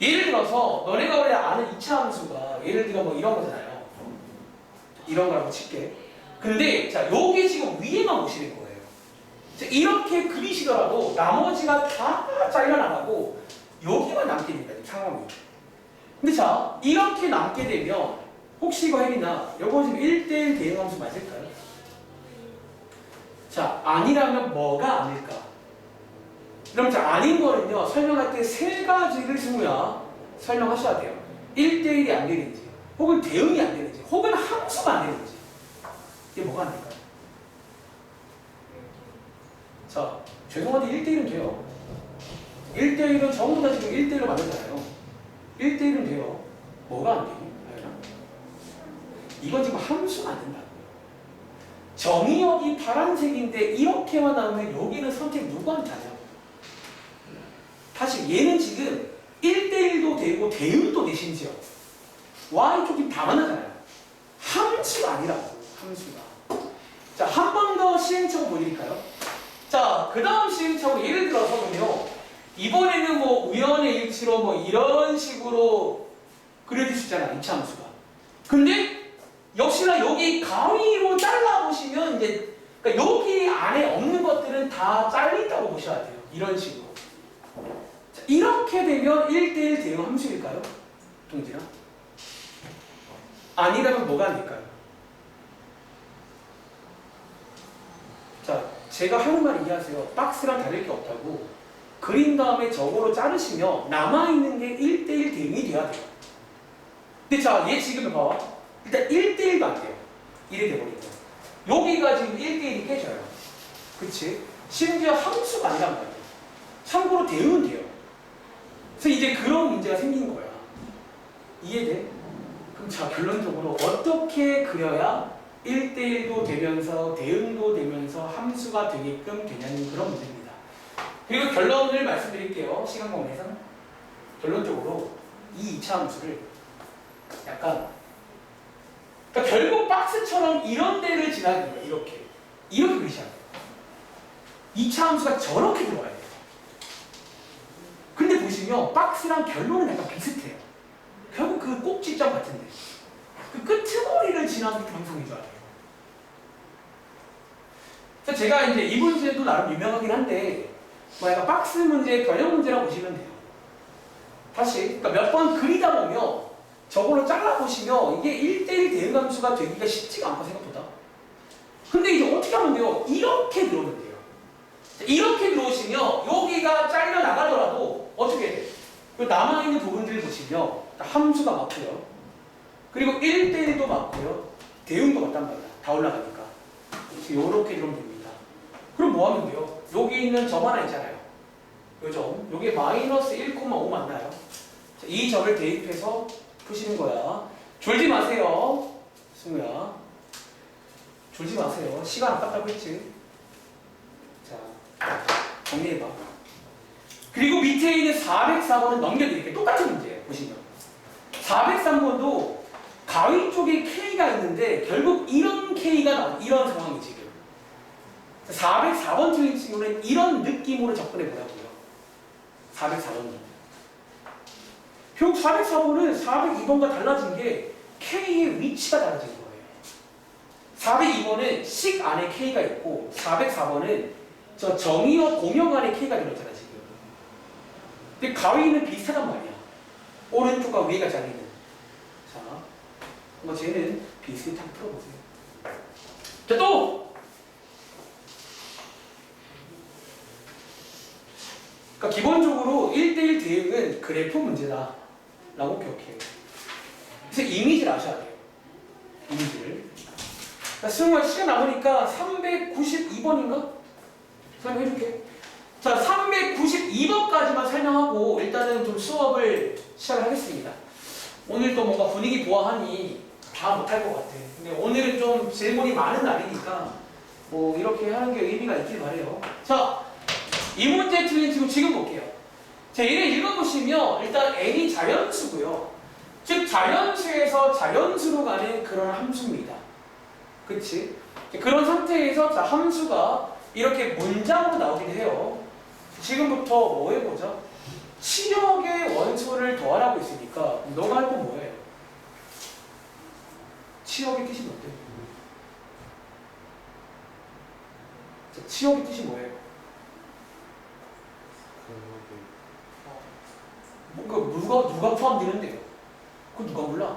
Speaker 1: 예를 들어서, 너네가 원래 아는 2차 함수가, 예를 들어 뭐 이런 거잖아요. 이런 거라고 칠게. 근데, 자, 여기 지금 위에만 보시는 거예요. 자, 이렇게 그리시더라도 나머지가 다 잘려나가고, 여기만 남게 됩니다. 상황이. 근데 자, 이렇게 남게 되면, 혹시 이거 혜린아, 이거 지금 1대1 대응함수 맞을까요? 자, 아니라면 뭐가 아닐까? 그럼 자, 아닌 거는요, 설명할 때 세 가지를 승우야 설명하셔야 돼요. 1대1이 안 되는지, 혹은 대응이 안 되는지, 혹은 함수가 안 되는지. 이게 뭐가 안 될까요? 자, 죄송한데 1대1은 돼요. 1대1은 전부 다 지금 1대1로 만들잖아요. 1대1은 돼요. 뭐가 안 되니? 이건 지금 함수가 안 된다고요. 정의역이 파란색인데 이렇게만 나오면 여기는 선택 누구한테 하냐고. 다시 얘는 지금 1대1도 되고 대응도 돼 심지어. Y쪽 지금 다 만나잖아요. 함수가 아니라고. 함수가. 자, 한 번 더 시행착오 보여드릴까요? 자, 그 다음 시행착오 예를 들어서는요. 이번에는 뭐 우연의 일치로 뭐 이런 식으로 그려줄 수 있잖아. 2차 함수가. 근데 역시나 여기 가위로 잘라보시면 이제 그러니까 여기 안에 없는 것들은 다 잘린다고 보셔야 돼요. 이런 식으로. 자, 이렇게 되면 1대1 대응 함수일까요? 동진아? 아니라면 뭐가 안 될까요? 자, 제가 하는 말 이해하세요. 박스랑 다를 게 없다고. 그린 다음에 저거로 자르시면 남아있는 게 1대1 대응이 돼야 돼요. 근데 자, 얘 지금 봐봐. 일단 1대1도 안 돼요. 1이 돼버리고. 여기가 지금 1대1이 깨져요. 그치? 심지어 함수가 아니란 말이에요. 참고로 대응은 돼요. 그래서 이제 그런 문제가 생긴 거야. 이해돼? 그럼 자, 결론적으로 어떻게 그려야 1대1도 되면서 대응도 되면서 함수가 되게끔 되냐는 그런 문제입니다. 그리고 결론을 말씀드릴게요. 시간 관계상. 결론적으로 이 2차 함수를 약간 그러니까 결국 박스처럼 이런 데를 지나는 거예요. 이렇게 그리셔야 돼요. 2차 함수가 저렇게 들어와야 돼요. 근데 보시면 박스랑 결론은 약간 비슷해요. 결국 그 꼭지점 같은데 그 끄트머리를 지나는 방송인 줄 알아요. 그래서 제가 이제 이 문제도 나름 유명하긴 한데 뭐 약간 박스 문제, 변형 문제라고 보시면 돼요. 다시 그러니까 몇 번 그리다 보면 저걸로 잘라보시면 이게 1대1 대응함수가 되기가 쉽지가 않고 생각보다. 근데 이제 어떻게 하면 돼요? 이렇게 들어오면 돼요. 이렇게 들어오시면 여기가 잘려나가더라도 어떻게 해야 돼요? 남아있는 부분들을 보시면 함수가 맞고요. 그리고 1대1도 맞고요. 대응도 맞단 말이야. 다 올라가니까. 이렇게 들어오면 됩니다. 그럼 뭐 하면 돼요? 여기 있는 점 하나 있잖아요. 요 점. 요게 마이너스 1,5 맞나요? 자, 이 점을 대입해서 푸시는 거야. 졸지 마세요. 승우야. 졸지 마세요. 시간 아깝다고 했지. 자, 정리해봐. 그리고 밑에 있는 404번은 넘겨드릴게요. 똑같은 문제예요. 보시면. 403번도 가위 쪽에 K가 있는데 결국 이런 K가 나와. 이런 상황이 지금. 404번 틀린 친구는 이런 느낌으로 접근해 보라고요. 404번은. 결국 404번은 402번과 달라진 게 K의 위치가 달라진 거예요. 402번은 식 안에 K가 있고 404번은 저 정의역 공역 안에 K가 들어있잖아 지금. 근데 가위는 비슷하단 말이야. 오른쪽과 위가 잘리는. 자, 뭐 쟤는 비슷하게 풀어보세요. 자, 또! 그러니까 기본적으로 1대1 대응은 그래프 문제다 라고 기억해요. 그래서 이미지를 아셔야 돼요. 이미지를. 그러니까 수능할 시간 남으니까 392번인가? 설명해줄게. 자, 392번까지만 설명하고 일단은 좀 수업을 시작을 하겠습니다. 오늘 또 뭔가 분위기 보아하니 다 못할 것 같아. 근데 오늘은 좀 질문이 많은 날이니까 뭐 이렇게 하는 게 의미가 있길 바래요. 자, 이 문제 틀린 지금 볼게요. 자, 얘를 읽어보시면 일단 n이 자연수고요. 즉 자연수에서 자연수로 가는 그런 함수입니다. 그치? 그런 상태에서 자, 함수가 이렇게 문장으로 나오긴 해요. 지금부터 뭐 해보자? 치역의 원소를 더하라고 있으니까 너가 할 건 뭐예요? 치역의 뜻이 뭔데? 자, 치역의 뜻이 뭐예요? 뭔가 누가 포함되는데요? 그거 누가 몰라?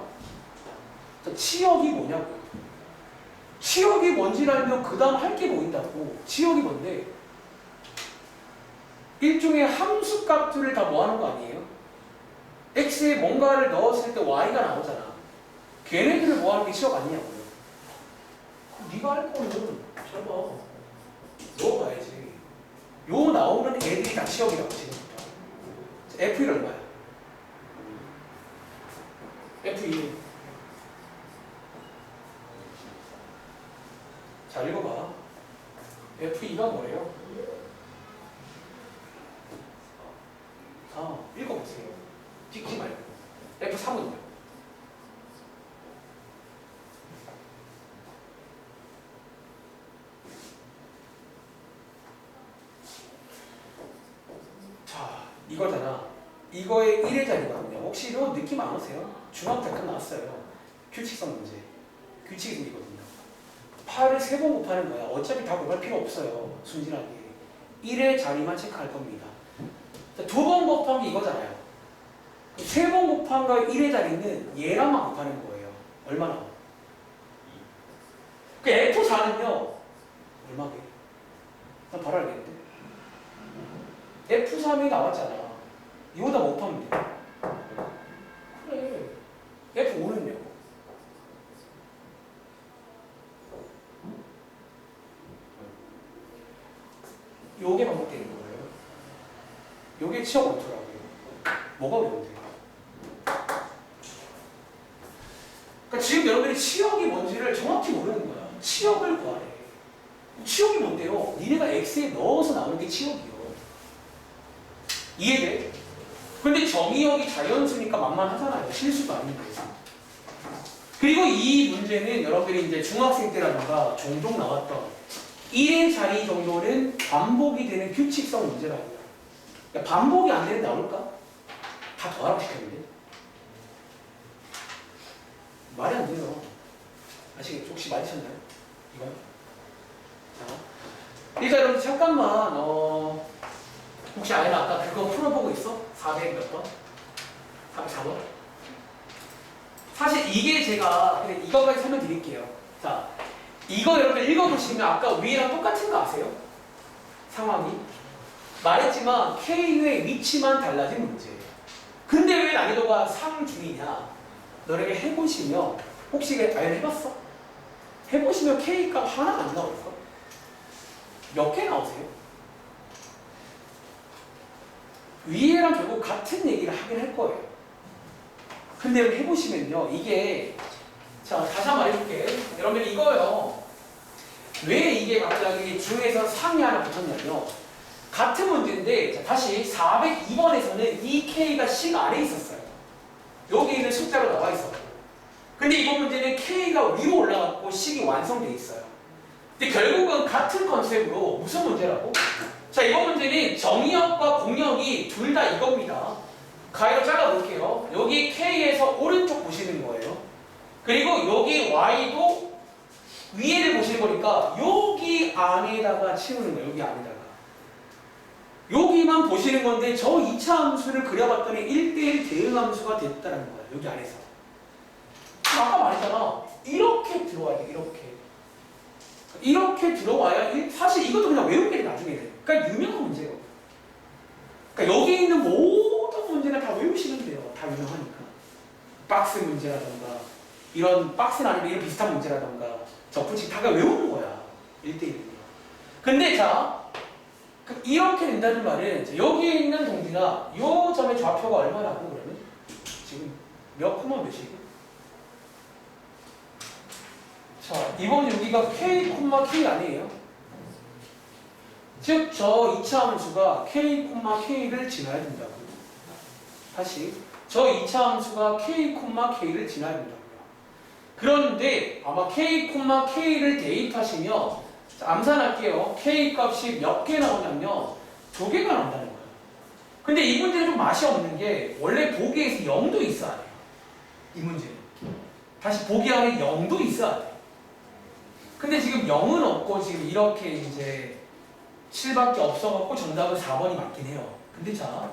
Speaker 1: 자, 치역이 뭐냐고요? 치역이 뭔지를 알면 그 다음 할 게 보인다고. 치역이 뭔데? 일종의 함수 값들을 다 모아놓은 거 아니에요? x에 뭔가를 넣었을 때 y가 나오잖아. 걔네들을 모아놓은 게 치역 아니냐고요. 네가 할 거는 잘 봐. 넣어봐야지. 요 나오는 애들이 다 치역이라고 지금부터. F1 얼마야? F2. 자, 읽어봐. F2가 뭐래요? 읽어보세요. 찍지 말고. F3은요? 자, 이거잖아. 이거의 1의 자리거든요. 혹시 이거 느낌 안 오세요? 중학 잠깐 나왔어요. 규칙성 문제. 규칙이 생기거든요. 8을 3번 곱하는 거야. 어차피 다 곱할 필요 없어요. 순진하게. 1의 자리만 체크할 겁니다. 2번 곱한 게 이거잖아요. 3번 곱한과 1의 자리는 얘랑만 곱하는 거예요. 얼마나? 그 F4는요. 얼마게? 난 바로 알겠는데. F3이 나왔잖아. 이거다 곱하면 돼. 그래. F5는요. 요게 반복되는 거예요. 요게 치역 원투라고요. 뭐가 어려운데? 그러니까 지금 여러분들이 치역이 뭔지를 정확히 모르는 거야. 치역을 구하래. 치역이 뭔데요? 니네가 x에 넣어서 나오는 게 치역이요. 이해돼? 근데 정의역이 자연수니까 만만하잖아요. 실수도 아닌데. 그리고 이 문제는 여러분들이 이제 중학생 때라든가 종종 나왔던 1의 자리 정도는 반복이 되는 규칙성 문제라고요. 그러니까 반복이 안 되는 나올까? 다 더하라고 시켰는데. 말이 안 돼요. 아시겠죠? 혹시 맞으셨나요? 이거? 자, 일단 여러분 잠깐만 혹시 아이는 아까 그거 풀어보고 있어? 400 몇 번? 404번? 사실 이게 제가 그래 이거까지 설명드릴게요. 자, 이거 여러분 읽어보시면 아까 위에랑 똑같은 거 아세요? 상황이 말했지만 K의 위치만 달라진 문제. 근데 왜 난이도가 상중이냐? 너네가 해보시면 혹시 아이는 해봤어? 해보시면 K값 하나 안 나올까? 몇 개 나오세요? 위에랑 결국 같은 얘기를 하긴 할 거예요. 근데 해보시면요, 이게 자 다시 한번 말해줄게. 여러분 이거요. 왜 이게 갑자기 중에서 상이 하나 붙었냐면 같은 문제인데 자, 다시 402번에서는 이 K가 C가 아래에 있었어요. 여기 있는 숫자로 나와 있었고. 근데 이번 문제는 K가 위로 올라갔고 C가 완성돼 있어요. 근데 결국은 같은 컨셉으로 무슨 문제라고? 자, 이번 문제는 정의역과 공역이 둘 다 이겁니다. 가위로 잘라볼게요. 여기 K에서 오른쪽 보시는 거예요. 그리고 여기 Y도 위에를 보시는 거니까 여기 안에다가 치우는 거예요. 여기 안에다가. 여기만 보시는 건데 저 2차 함수를 그려봤더니 1대1 대응 함수가 됐다는 거예요. 여기 안에서. 아까 말했잖아. 이렇게 들어와야 돼. 이렇게 들어와야 사실 이것도 그냥 외우는 게 나중에 돼. 그러니까 유명한 문제예요. 그러니까 여기 있는 모든 문제는 다 외우시면 돼요. 다 유명하니까. 박스 문제라던가 이런 박스는 아니고 이런 비슷한 문제라던가 적분식 다 외우는 거야. 1대1이면. 근데 자 이렇게 된다는 말은 여기에 있는 동기가 이 점의 좌표가 얼마라고 그러면? 지금 몇 콤마 몇이고? 자, 이번 여기가 k 콤마 k 아니에요? 즉, 저 2차 함수가 k 콤마 k를 지나야 된다고요. 다시, 저 2차 함수가 k 콤마 k를 지나야 된다고요. 그런데 아마 k 콤마 k를 대입하시면 암산할게요. k 값이 몇 개 나오냐면 2개가 나온다는 거예요. 근데 이 문제는 좀 맛이 없는 게 원래 보기에서 0도 있어야 돼요. 이 문제는. 다시 보기 안에 0도 있어야 돼요. 근데 지금 0은 없고 지금 이렇게 이제 7밖에 없어갖고 정답은 4번이 맞긴 해요. 근데 자,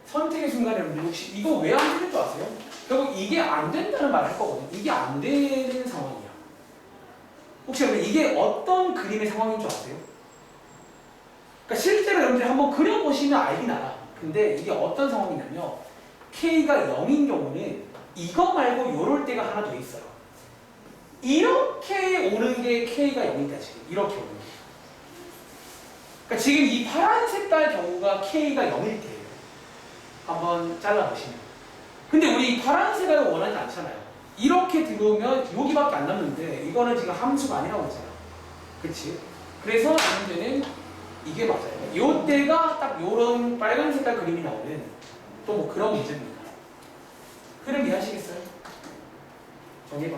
Speaker 1: 선택의 순간에 여러분들 혹시 이거 왜 안 되는 줄 아세요? 결국 이게 안 된다는 말을 할 거거든요. 이게 안 되는 상황이야. 혹시 여러분 이게 어떤 그림의 상황인 줄 아세요? 그러니까 실제로 여러분들이 한번 그려보시면 알긴 알아. 근데 이게 어떤 상황이냐면 K가 0인 경우는 이거 말고 요럴 때가 하나 더 있어요. 이렇게 오는 게 K가 0이다 지금. 이렇게 오는 게. 그러니까 지금 이 파란 색깔 경우가 K가 0일 때예요. 한번 잘라보시면. 근데 우리 이 파란 색깔을 원하지 않잖아요. 이렇게 들어오면 여기밖에 안 남는데 이거는 지금 함수가 아니라고 했잖아. 그치? 그래서 이 문제는 이게 맞아요. 요 때가 딱 요런 빨간 색깔 그림이 나오는 또 뭐 그런 문제입니다. 흐름 이해하시겠어요? 정해봐.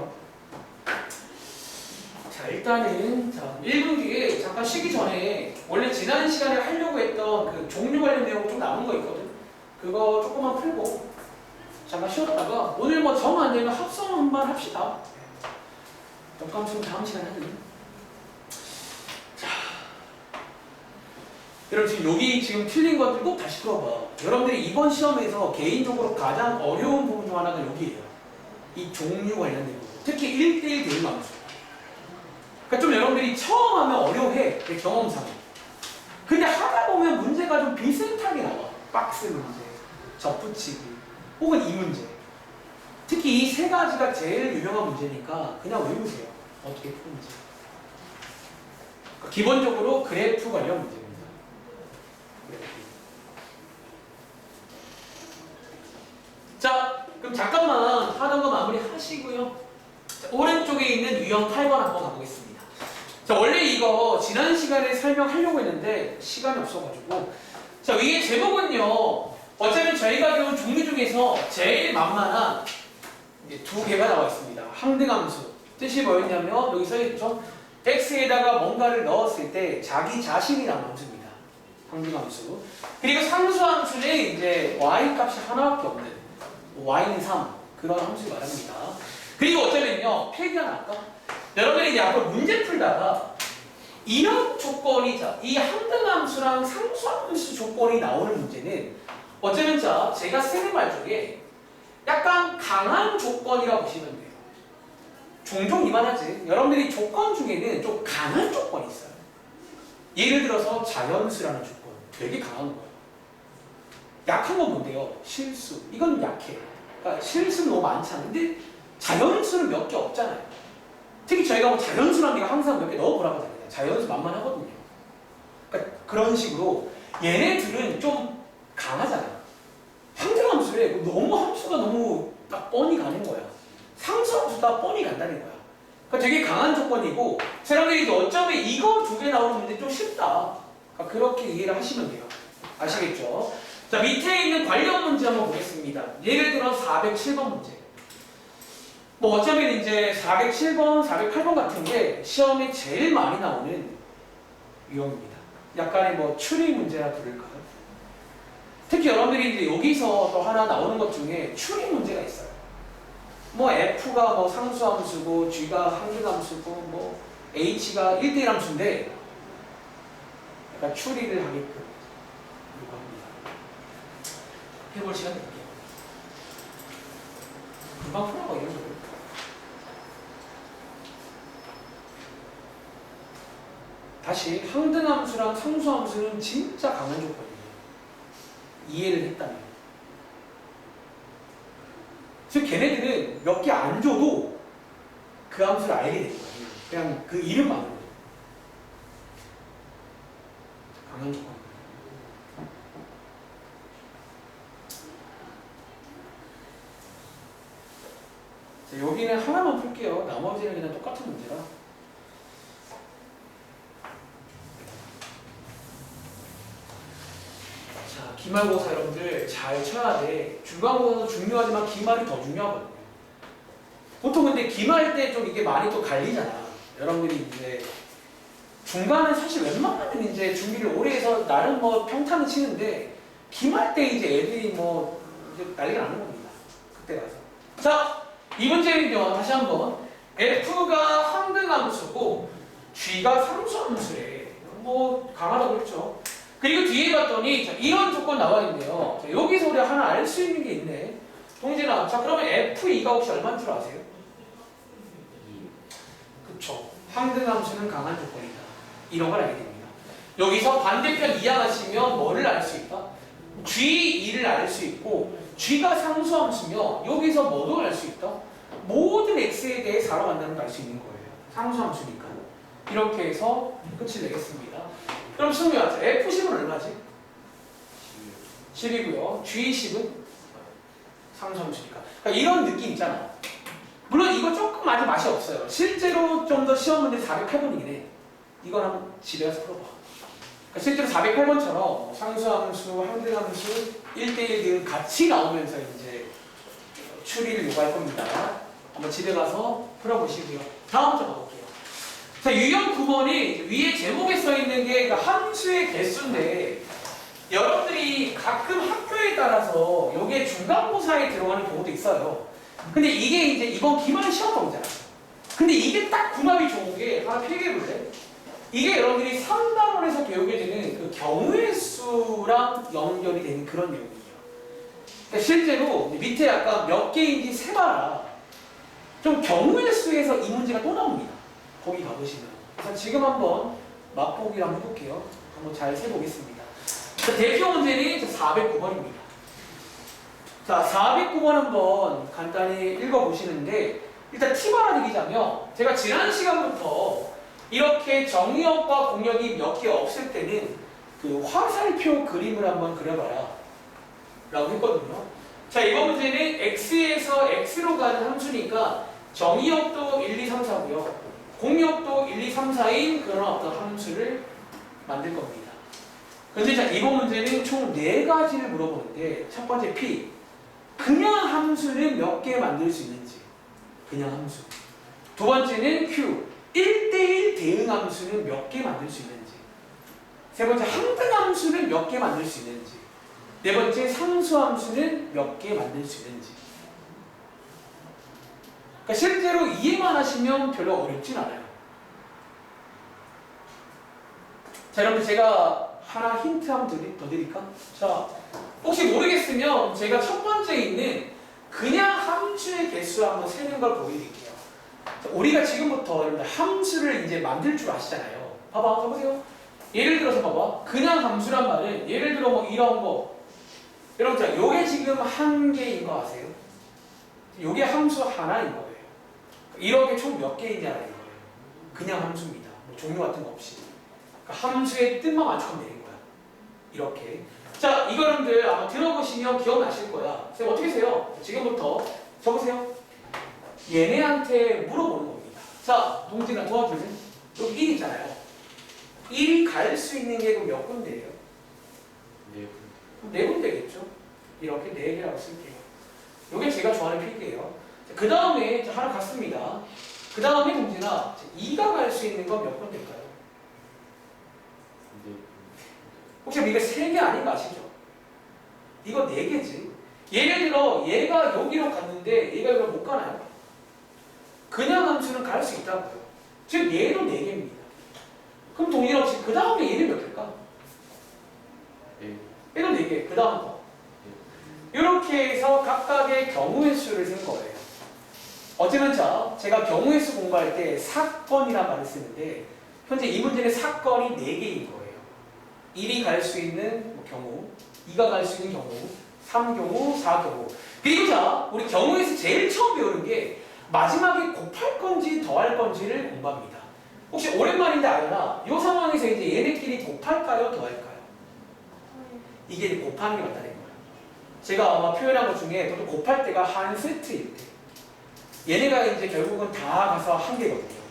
Speaker 1: 자, 일단은 자 1분 뒤에 잠깐 쉬기 전에 원래 지난 시간에 하려고 했던 그 종류 관련 내용 좀 남은 거 있거든. 그거 조금만 풀고 잠깐 쉬었다가 오늘 뭐 정 안 되면 합성 한번 합시다. 역감수는 다음 시간에 하든. 자, 여러분 지금 여기 지금 틀린 것들 꼭 다시 풀어봐. 여러분들이 이번 시험에서 개인적으로 가장 어려운 부분 중 하나가 여기예요. 이 종류 관련된 부분. 특히 1대1 대응함수. 그러니까 좀 여러분들이 처음 하면 어려워해. 그 경험상. 근데 하다 보면 문제가 좀 비슷하게 나와. 박스 문제, 접붙이기, 혹은 이 문제. 특히 이 세 가지가 제일 유명한 문제니까 그냥 외우세요. 어떻게 푸는지. 기본적으로 그래프 관련 문제입니다. 자, 그럼 잠깐만 하던 거 마무리 하시고요. 자, 오른쪽에 있는 유형 8번 한번 가보겠습니다. 자, 원래 이거 지난 시간에 설명하려고 했는데 시간이 없어가지고. 자, 위에 제목은요. 어차피 저희가 배운 종류 중에서 제일 만만한 이제 두 개가 나와 있습니다. 항등함수. 뜻이 뭐였냐면 여기 써있죠. x에다가 뭔가를 넣었을 때 자기 자신이 나오는 함수입니다. 항등함수. 그리고 상수함수는 이제 y 값이 하나밖에 없는 y는 3 그런 함수를 말합니다. 그리고 어쩌면요 필기 하나 할까? 여러분이 이제 앞으로 문제 풀다가 이런 조건이 이 항등함수랑 상수함수 조건이 나오는 문제는 어쩌면 제가 쓰는 말 중에 약간 강한 조건이라고 보시면 돼요. 종종 이만하지. 여러분들이 조건 중에는 좀 강한 조건이 있어요. 예를 들어서 자연수라는 조건 되게 강한 거예요. 약한 건 뭔데요? 실수. 이건 약해. 그러니까 실수는 너무 많지 않은데 자연수는 몇 개 없잖아요. 특히 저희가 뭐 자연수라는 게 항상 몇 개 넣어보라고 하잖아요. 자연수 만만하거든요. 그러니까 그런 식으로 얘네들은 좀 강하잖아요. 항등함수에 너무 함수가 너무 딱 뻔히 가는 거야. 상수함수가 뻔히 간다는 거야. 그러니까 되게 강한 조건이고 사람들이 어쩌면 이거 두 개 나오는 문제 좀 쉽다. 그러니까 그렇게 이해를 하시면 돼요. 아시겠죠? 자, 밑에 있는 관련 문제 한번 보겠습니다. 예를 들어 407번 문제. 뭐 어쩌면 이제 407번, 408번 같은 게 시험에 제일 많이 나오는 유형입니다. 약간의 뭐 추리 문제라 부를까요? 특히 여러분들이 이제 여기서 또 하나 나오는 것 중에 추리 문제가 있어요. 뭐 F가 뭐 상수함수고 G가 항등함수고 뭐 H가 1대1 함수인데 약간 추리를 하게끔 요구합니다. 해볼 시간 드릴게요. 금방 풀어봐 이런 거를. 다시 항등함수랑 상수함수는 진짜 강한 조건이에요. 이해를 했다면. 즉 걔네들은 몇 개 안 줘도 그 함수를 알게 될 거예요. 그냥 그 이름만으로. 강한 조건. 기말고사 여러분들 잘 쳐야 돼. 중간고사도 중요하지만 기말이 더 중요하거든요. 보통 근데 기말 때 좀 이게 많이 또 갈리잖아. 여러분들이 이제 중간은 사실 웬만하면 이제 준비를 오래 해서 나름 뭐 평타는 치는데 기말 때 이제 애들이 뭐 이제 난리가 나는 겁니다. 그때 가서. 자, 이 문제는요. 다시 한번 F가 항등함수고 G가 상수함수래. 뭐 강하다고 했죠. 그리고 뒤에 봤더니 자, 이런 조건 나와 있네요. 자, 여기서 우리 하나 알 수 있는 게 있네. 동진아, 자 그러면 F2가 혹시 얼마인 줄 아세요? 그쵸. 항등함수는 강한 조건이다. 이런 걸 알게 됩니다. 여기서 반대편 이해하시면 뭐를 알 수 있다? G2를 알 수 있고 G가 상수함수며 여기서 뭐도 알 수 있다? 모든 X에 대해 4로 간다는 걸 알 수 있는 거예요. 상수함수니까. 이렇게 해서 끝을 내겠습니다. 그럼 승우야, F10은 얼마지? 10이고요. G10은 상수함수니까. 그러니까 이런 느낌 있잖아. 물론 이거 조금 아직 맛이 없어요. 실제로 좀 더 시험 문제 408번이긴 해. 이걸 한번 집에 가서 풀어봐. 그러니까 실제로 408번처럼 상수함수, 항등함수, 1대1 등 같이 나오면서 이제 추리를 요구할 겁니다. 한번 집에 가서 풀어보시고요. 다음 점 가볼게요. 자, 유형 9번이 위에 제목에 써있는 게 함수의 개수인데 여러분들이 가끔 학교에 따라서 여기에 중간고사에 들어가는 경우도 있어요. 근데 이게 이제 이번 기말 시험 범위잖아. 근데 이게 딱 궁합이 좋은 게 하나 필기해볼래? 이게 여러분들이 3단원에서 배우게 되는 그 경우의 수랑 연결이 되는 그런 내용이에요. 그러니까 실제로 밑에 약간 몇 개인지 세봐라. 좀 경우의 수에서 이 문제가 또 나옵니다. 거기 가보시면. 그래서 지금 한번 맛보기를 한번 해볼게요. 한번 잘 세보겠습니다. 자, 대표 문제는 409번입니다. 자, 409번 한번 간단히 읽어보시는데 일단 팁 하나 드리자면 제가 지난 시간부터 이렇게 정의역과 공역이 몇 개 없을 때는 그 화살표 그림을 한번 그려봐라 라고 했거든요. 자, 이번 문제는 x에서 x로 가는 함수니까 정의역도 1, 2, 3, 4고요. 공역도 1, 2, 3, 4인 그런 어떤 함수를 만들 겁니다. 근데 자, 이번 문제는 총 4가지를 물어보는데 첫 번째 P 그냥 함수는 몇 개 만들 수 있는지 그냥 함수. 두 번째는 Q 1대1 대응 함수는 몇 개 만들 수 있는지. 세 번째 항등 함수는 몇 개 만들 수 있는지. 네 번째 상수 함수는 몇 개 만들 수 있는지. 그러니까 실제로 이해만 하시면 별로 어렵진 않아요. 자, 여러분 제가 하나 힌트 한번 더 드릴까? 자, 혹시 모르겠으면 제가 첫 번째 있는 그냥 함수의 개수 한번 세는 걸 보여드릴게요. 자, 우리가 지금부터 여러분들 함수를 이제 만들 줄 아시잖아요. 봐봐, 보세요. 예를 들어서 봐봐. 그냥 함수란 말은 예를 들어 뭐 이런 거. 여러분, 자, 요게 지금 한 개인 거 아세요? 요게 함수 하나인 거예요. 이렇게 총 몇 개인지 알아야 거예요. 그냥 함수입니다. 뭐 종류 같은 거 없이. 그러니까 함수의 뜻만 맞춰면 되는 거야. 이렇게. 자, 이거 여러분들 아마 들어보시면 기억나실 거야. 선생님 어떻게 세요? 지금부터 적으세요. 얘네한테 물어보는 겁니다. 자, 동진아 도와줄래? 여기 1 있잖아요. 1이 갈 수 있는 게 그럼 몇 군데예요? 4군데. 4군데겠죠? 이렇게 4개라고 쓸게요. 이게 제가 좋아하는 필기예요. 그 다음에 하나 갔습니다. 그 다음에 동진아 2가 갈 수 있는 건 몇 군데일까요? 혹시 이거 3개 아닌 거 아시죠? 이거 4개지. 예를 들어 얘가 여기로 갔는데 얘가 여기로 못 가나요? 그냥 함수는 갈 수 있다고요. 즉 얘도 4개입니다. 그럼 동일 없이 그 다음에 얘는 몇 개일까? 얘도 4개. 그 다음 거. 이렇게 해서 각각의 경우의 수를 쓴 거예요. 어쩌면 제가 경우의 수 공부할 때 사건이란 말을 쓰는데 현재 이 문제는 사건이 4개인 거예요. 1이 갈 수 있는 경우, 2가 갈 수 있는 경우, 3경우, 4경우. 그리고 자, 우리 경우에서 제일 처음 배우는 게 마지막에 곱할 건지 더할 건지를 공부합니다. 혹시 오랜만인데 알나? 이 상황에서 이제 얘네끼리 곱할까요? 더할까요? 이게 곱하는 게 맞다는 거예요. 제가 아마 표현한 것 중에 또 곱할 때가 한 세트일 때. 얘네가 이제 결국은 다 가서 한 개거든요.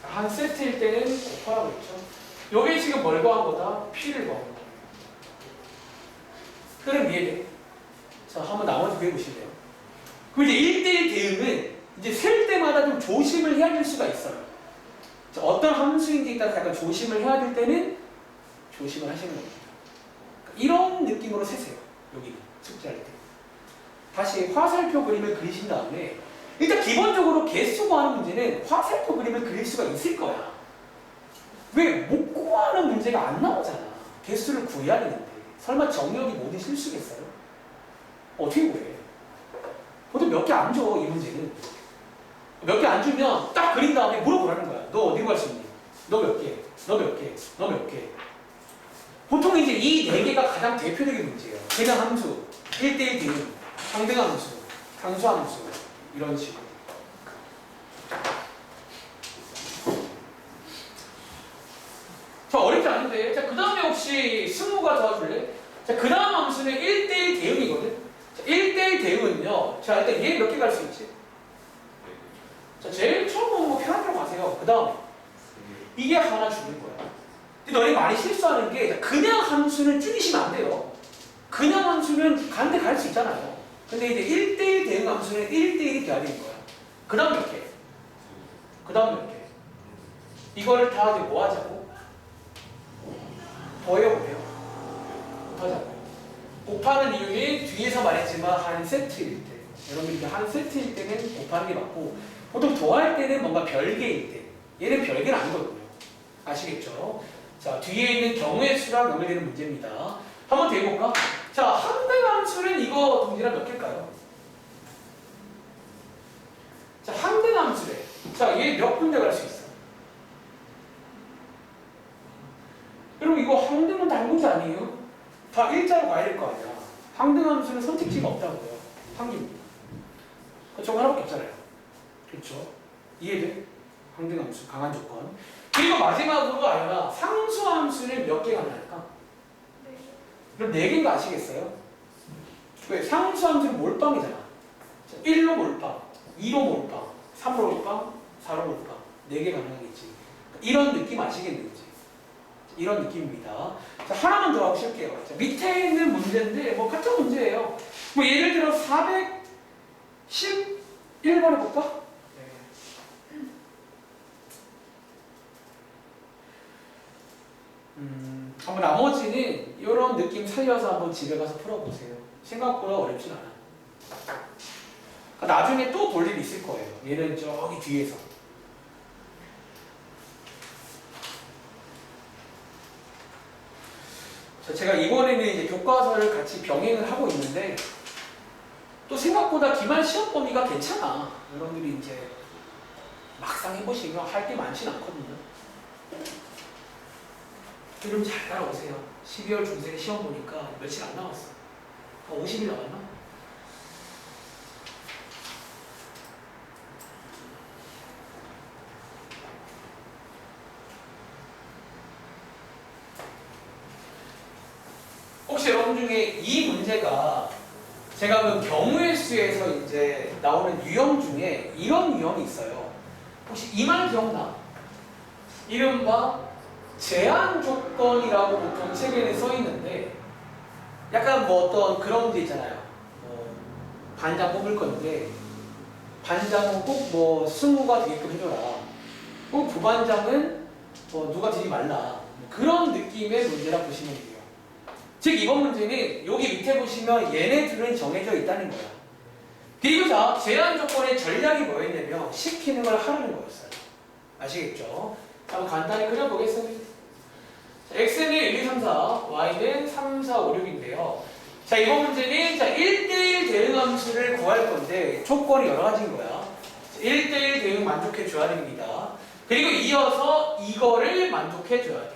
Speaker 1: 한 세트일 때는 곱하라고 했죠. 요게 지금 뭘 구한 거다? P를 구한 거다. 흐름 이해돼? 자, 한번 나머지 배워보실래요? 그럼 이제 1대1 대응은 이제 셀 때마다 좀 조심을 해야 될 수가 있어요. 자, 어떤 함수인지에 따라 약간 조심을 해야 될 때는 조심을 하시는 겁니다. 이런 느낌으로 세세요. 여기는 숙제할 때. 다시 화살표 그림을 그리신 다음에 일단 기본적으로 개수 구하는 문제는 화살표 그림을 그릴 수가 있을 거야. 왜? 못 구하는 문제가 안 나오잖아. 개수를 구해야 되는데. 설마 정렬이 모든 실수겠어요? 어떻게 구해? 보통 몇 개 안 줘, 이 문제는. 몇 개 안 주면 딱 그린 다음에 물어보라는 거야. 너 어디로 갈 수 있니? 너 몇 개? 너 몇 개? 너 몇 개? 보통 이제 이 네 개가 가장 대표적인 문제예요. 대강 함수, 1대1 대응, 상대강 함수, 상수함수 이런 식으로. 자, 어렵지 않은데. 자, 그 다음에 혹시 승우가 도와줄래? 자, 그 다음 함수는 1대1 대응이거든. 자, 1대1 대응은요. 자, 일단 얘 몇 개 갈 수 있지? 자, 제일 처음 보는 거 편하게 가세요. 그 다음에 이게 하나 주는 거야. 근데 너네 많이 실수하는 게 그냥 함수는 줄이시면 안 돼요. 그냥 함수는 가는데 갈 수 있잖아요. 근데 이제 1대1 대응 함수는 1대1이 돼야 되는 거야. 그 다음 몇 개? 그 다음 몇 개? 이거를 다 이제 뭐 하자고? 더해보세요. 곱하자고. 곱하는 이유는 뒤에서 말했지만 한 세트일 때. 여러분 이렇게 한 세트일 때는 곱하는 게 맞고 보통 더할 때는 뭔가 별개일 때. 얘는 별개는 아니거든요. 아시겠죠? 자, 뒤에 있는 경우의 수랑 연결되는 문제입니다. 한번 더 해볼까? 자, 항등함수는 이거 동지랑 몇 개일까요? 자, 항등함수래. 자, 얘 몇 군데 갈 수 있어? 여러분 이거 항등은 다 한 군데 아니에요? 다 일자로 가야 될 거 아니야. 항등함수는 선택지가 없다고요. 항입니다. 저거 하나밖에 없잖아요. 그렇죠? 이해돼? 항등함수 강한 조건. 그리고 마지막으로 알아. 상수함수는 몇 개가 나올까? 그럼 4개인 거 아시겠어요? 왜? 상수함수는 몰빵이잖아. 1로 몰빵, 2로 몰빵, 3로 몰빵, 4로 몰빵. 4개 가능하겠지. 이런 느낌 아시겠는지? 이런 느낌입니다. 자, 하나만 더 하고 쉴게요. 자, 밑에 있는 문제인데 뭐 같은 문제예요. 뭐 예를 들어 411번 해볼까? 한번 나머지는 이런 느낌 살려서 한번 집에 가서 풀어보세요. 생각보다 어렵진 않아. 그러니까 나중에 또 볼 일이 있을 거예요. 얘는 저기 뒤에서. 자, 제가 이번에는 이제 교과서를 같이 병행을 하고 있는데 또 생각보다 기말 시험 범위가 괜찮아. 여러분들이 이제 막상 해보시면 할 게 많진 않거든요. 좀 잘 따라오세요. 12월 중순에 시험 보니까 며칠 안 남았어. 한 50일 남았나? 혹시 여러분 중에 이 문제가 제가 그 경우의 수에서 이제 나오는 유형 중에 이런 유형이 있어요. 혹시 이 말 기억나? 이른바 제한 조건이라고 보통 책에는 써 있는데 약간 뭐 어떤 그런 게 있잖아요. 반장 뽑을 건데 반장은 꼭 뭐 승우가 되게끔 해줘라. 꼭 부반장은 뭐 누가 되지 말라. 그런 느낌의 문제라 보시면 돼요. 즉 이번 문제는 여기 밑에 보시면 얘네 둘은 정해져 있다는 거야. 그리고 자, 제한 조건의 전략이 뭐였냐면 시키는 걸 하라는 거였어요. 아시겠죠? 한번 간단히 그려보겠습니다. x는 1, 2, 3, 4, y는 3, 4, 5, 6인데요. 자, 이번 문제는 자, 1대1 대응 함수를 구할 건데 조건이 여러 가지인 거야. 1대1 대응 만족해 줘야 됩니다. 그리고 이어서 이거를 만족해 줘야 돼.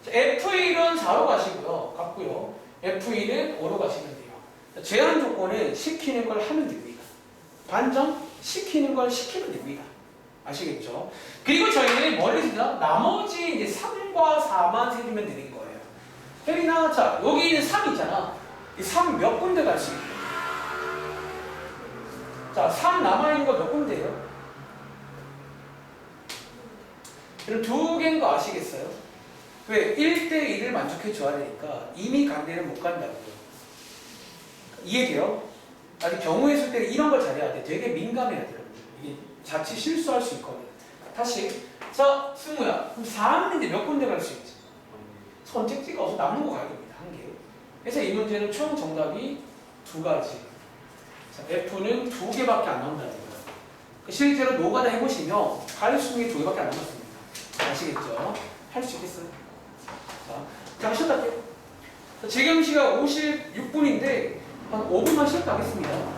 Speaker 1: 자, f1은 4로 가시고요. 같고요. f2는 5로 가시면 돼요. 자, 제한 조건은 시키는 걸 하면 됩니다. 반정 시키는 걸 시키면 됩니다. 아시겠죠? 그리고 저희는 뭐를 쓰냐? 나머지 이제 3과 4만 세주면 되는 거예요. 혜린아, 자, 여기 있는 3 있잖아. 이 3 몇 군데 갈 수 있고? 자, 3 남아있는 거 몇 군데예요? 그럼 2개인 거 아시겠어요? 왜? 1대1을 만족해 줘야 되니까 이미 간 데는 못 간다고요. 이해돼요? 아직 경우의 수 때는 이런 걸 잘해야 돼. 되게 민감해야 돼요. 이게 자칫 실수할 수 있거든. 다시. 자, 승우야. 그럼 4학년인데 몇 군데 갈 수 있지? 선택지가 없어 남는 거 가야 됩니다. 한 개. 그래서 이 문제는 총 정답이 두 가지. 자, F는 두 개밖에 안 나온다는 거예요. 실제로 노가다 해보시면 갈 수 있는 게 두 개밖에 안 남았습니다. 아시겠죠? 할 수 있겠어요? 자, 잠깐 쉬었다 할게요. 지금 시각 56분인데 한 5분만 쉬었다 하겠습니다.